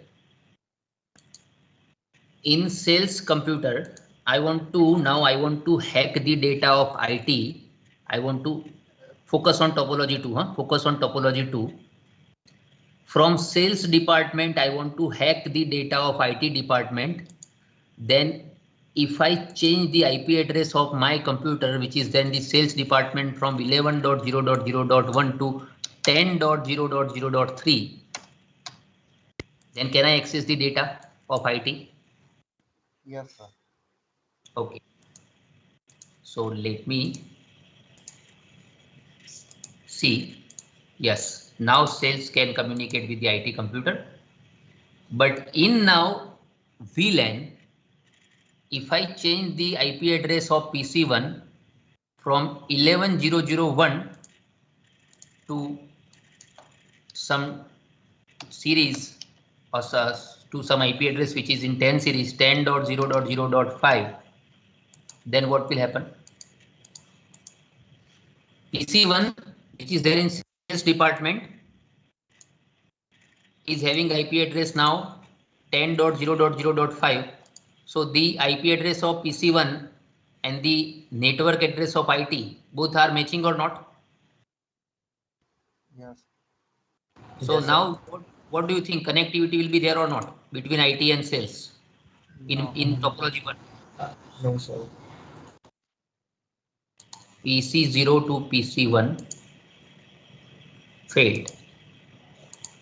Speaker 2: In sales computer, I want to hack the data of IT. I want to focus on topology 2. Focus on topology 2. From sales department, I want to hack the data of IT department. Then if I change the IP address of my computer, which is then the sales department, from 11.0.0.1 to 10.0.0.3, then can I access the data of IT?
Speaker 3: Yes, sir.
Speaker 2: Okay. So let me see. Yes, now sales can communicate with the IT computer. But in now VLAN, if I change the IP address of PC1 from 11.0.0.1 to some series or to some IP address which is in 10 series 10.0.0.5, then what will happen? PC1, which is there in sales department, is having IP address now 10.0.0.5. So the IP address of PC1 and the network address of IT both are matching or not?
Speaker 3: Yes.
Speaker 2: So
Speaker 1: Yes,
Speaker 2: now what do you think, connectivity will be there or not between IT and sales in topology 1?
Speaker 1: No, sir.
Speaker 2: PC0 to PC1 failed.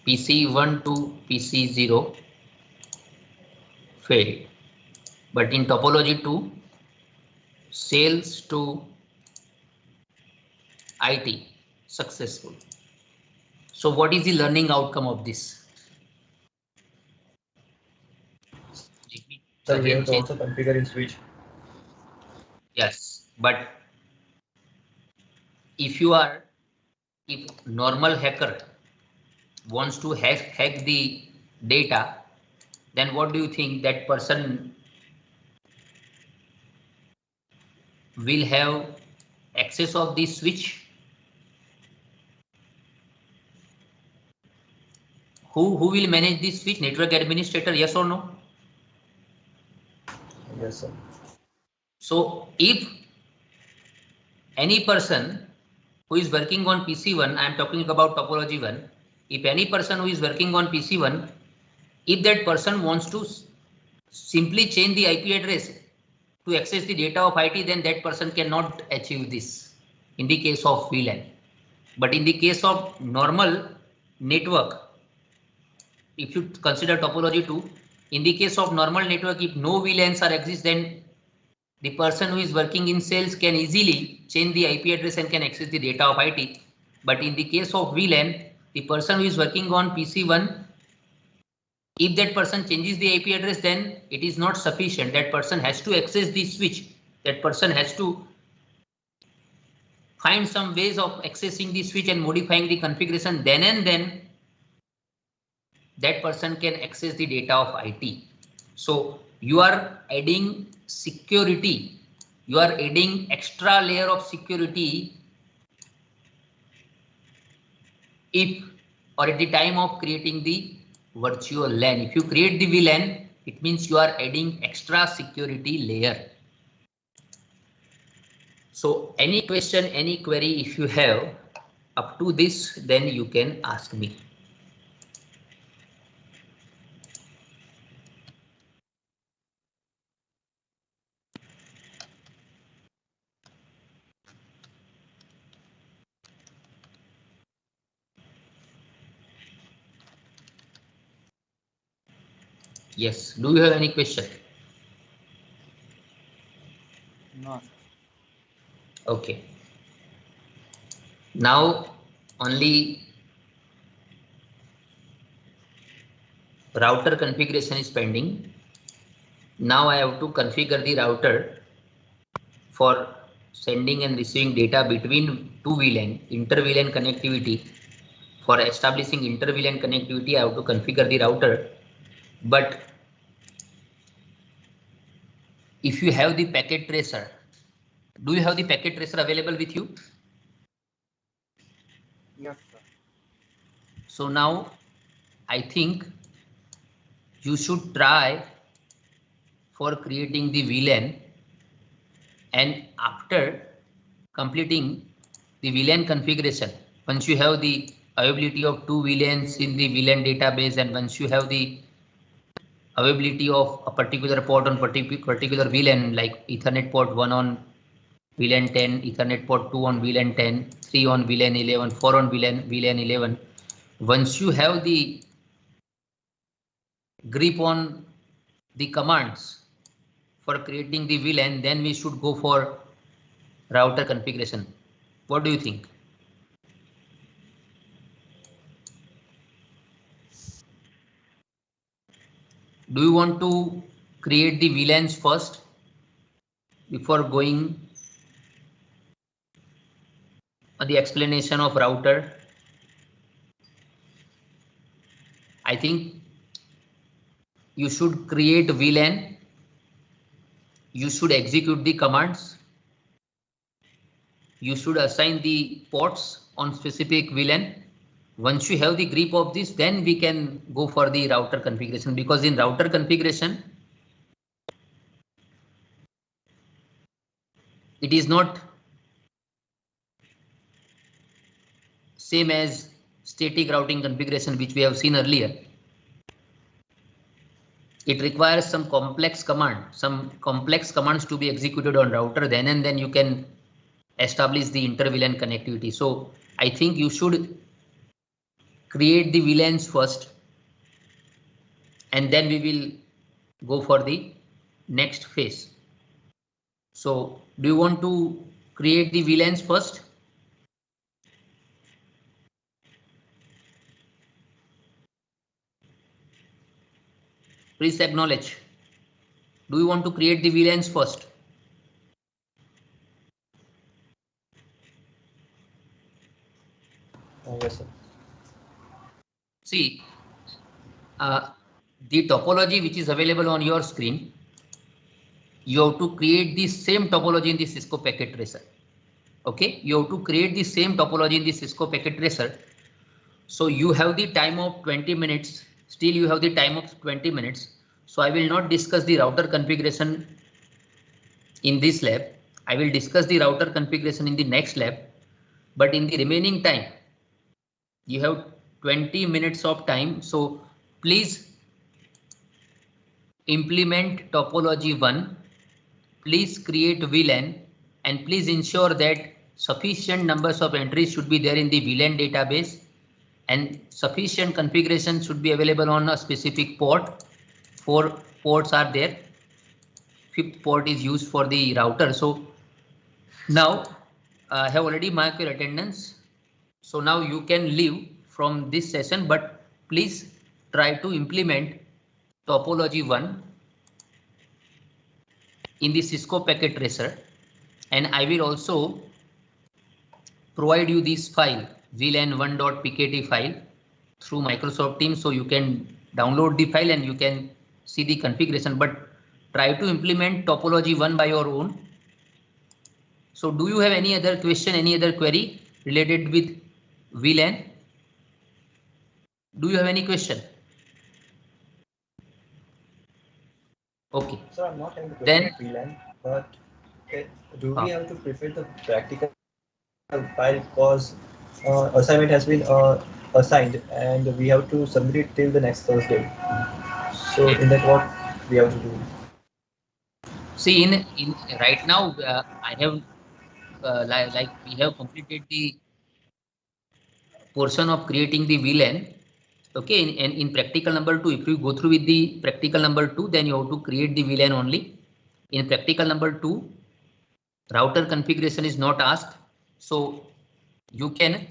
Speaker 2: PC1 to PC0 failed. But in topology 2, sales to IT successful. So what is the learning outcome of this?
Speaker 1: So we
Speaker 2: Again,
Speaker 1: have to also configure in switch.
Speaker 2: yes, but if normal hacker wants to hack the data, then what do you think that person will have access of the switch? Who will manage the switch? Network administrator, yes or no?
Speaker 1: Yes, sir.
Speaker 2: So if any person who is working on PC1, I am talking about topology 1, if any person who is working on PC1, if that person wants to simply change the IP address to access the data of IT, then that person cannot achieve this in the case of VLAN. But in the case of normal network, if you consider topology 2, in the case of normal network, if no VLANs are exist, then the person who is working in sales can easily change the IP address and can access the data of IT. But in the case of VLAN, the person who is working on PC1, if that person changes the IP address, then it is not sufficient. That person has to access the switch. That person has to find some ways of accessing the switch and modifying the configuration. Then and then that person can access the data of IT. So you are adding security. You are adding extra layer of security if or at the time of creating the virtual LAN. If you create the VLAN, It means you are adding extra security layer. So any question, any query, if you have up to this, then you can ask me. Yes, do you have any question?
Speaker 3: No.
Speaker 2: Okay. Now only router configuration is pending. Now I have to configure the router for sending and receiving data between two VLAN, inter-VLAN connectivity. For establishing inter-VLAN connectivity, I have to configure the router. But if you have the packet tracer, do you have the packet tracer available with you?
Speaker 3: Yes, sir.
Speaker 2: So now I think you should try for creating the VLAN, and after completing the VLAN configuration, once you have the availability of two VLANs in the VLAN database, and once you have the availability of a particular port on particular VLAN, like Ethernet port 1 on VLAN 10, Ethernet port 2 on VLAN 10, 3 on VLAN 11, 4 on VLAN 11. Once you have the grip on the commands for creating the VLAN, then we should go for router configuration. What do you think? Do you want to create the VLANs first before going on the explanation of router? I think you should create VLAN. You should execute the commands. You should assign the ports on specific VLAN. Once you have the grip of this, then we can go for the router configuration, because in router configuration, it is not same as static routing configuration, which we have seen earlier. It requires some complex commands to be executed on router, then and then you can establish the inter-VLAN connectivity. So I think you should create the VLANs first, and then we will go for the next phase. So do you want to create the VLANs first? Please acknowledge. Do you want to create the VLANs first?
Speaker 1: Yes, sir.
Speaker 2: See, the topology which is available on your screen, you have to create the same topology in the Cisco packet tracer. Okay, you have to create the same topology in the Cisco packet tracer. So you have the time of 20 minutes. Still you have the time of 20 minutes. So I will not discuss the router configuration in this lab. I will discuss the router configuration in the next lab. But in the remaining time, you have 20 minutes of time. So please implement topology 1. Please create VLAN, and please ensure that sufficient numbers of entries should be there in the VLAN database, and sufficient configuration should be available on a specific port. 4 ports are there. 5th port is used for the router. So now I have already marked your attendance. So now you can leave from this session, but please try to implement topology 1 in the Cisco packet tracer, and I will also provide you this file, vlan1.pkt file, through Microsoft Teams, so you can download the file and you can see the configuration, but try to implement topology 1 by your own. So do you have any other question, any other query related with VLAN? Do you have any question? Okay.
Speaker 1: So I'm not having the
Speaker 2: Then
Speaker 1: VLAN, but do we have to prepare the practical file because assignment has been assigned and we have to submit it till the next Thursday. So in that, what we have to do?
Speaker 2: see in right now I have like we have completed the portion of creating the VLAN. Okay, and in practical number 2, if you go through with the practical number 2, then you have to create the VLAN only. In practical number 2, router configuration is not asked, so you can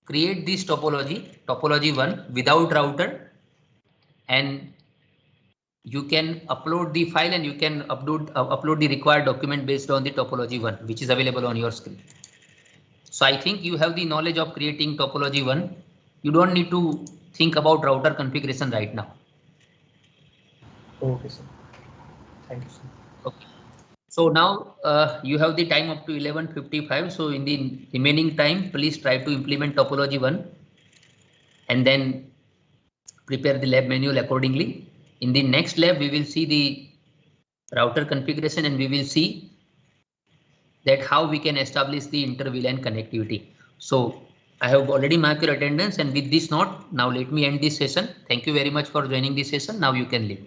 Speaker 2: create this topology 1 without router, and you can upload the file and you can upload the required document based on the topology 1, which is available on your screen. So I think you have the knowledge of creating topology 1. You don't need to think about router configuration right now.
Speaker 1: Okay, sir. Thank you, sir.
Speaker 2: Okay. So now you have the time up to 11:55. So in the remaining time, please try to implement topology 1 and then prepare the lab manual accordingly. In the next lab, we will see the router configuration and we will see that how we can establish the inter-VLAN connectivity. So I have already marked your attendance, and with this note, now let me end this session. Thank you very much for joining this session. Now you can leave.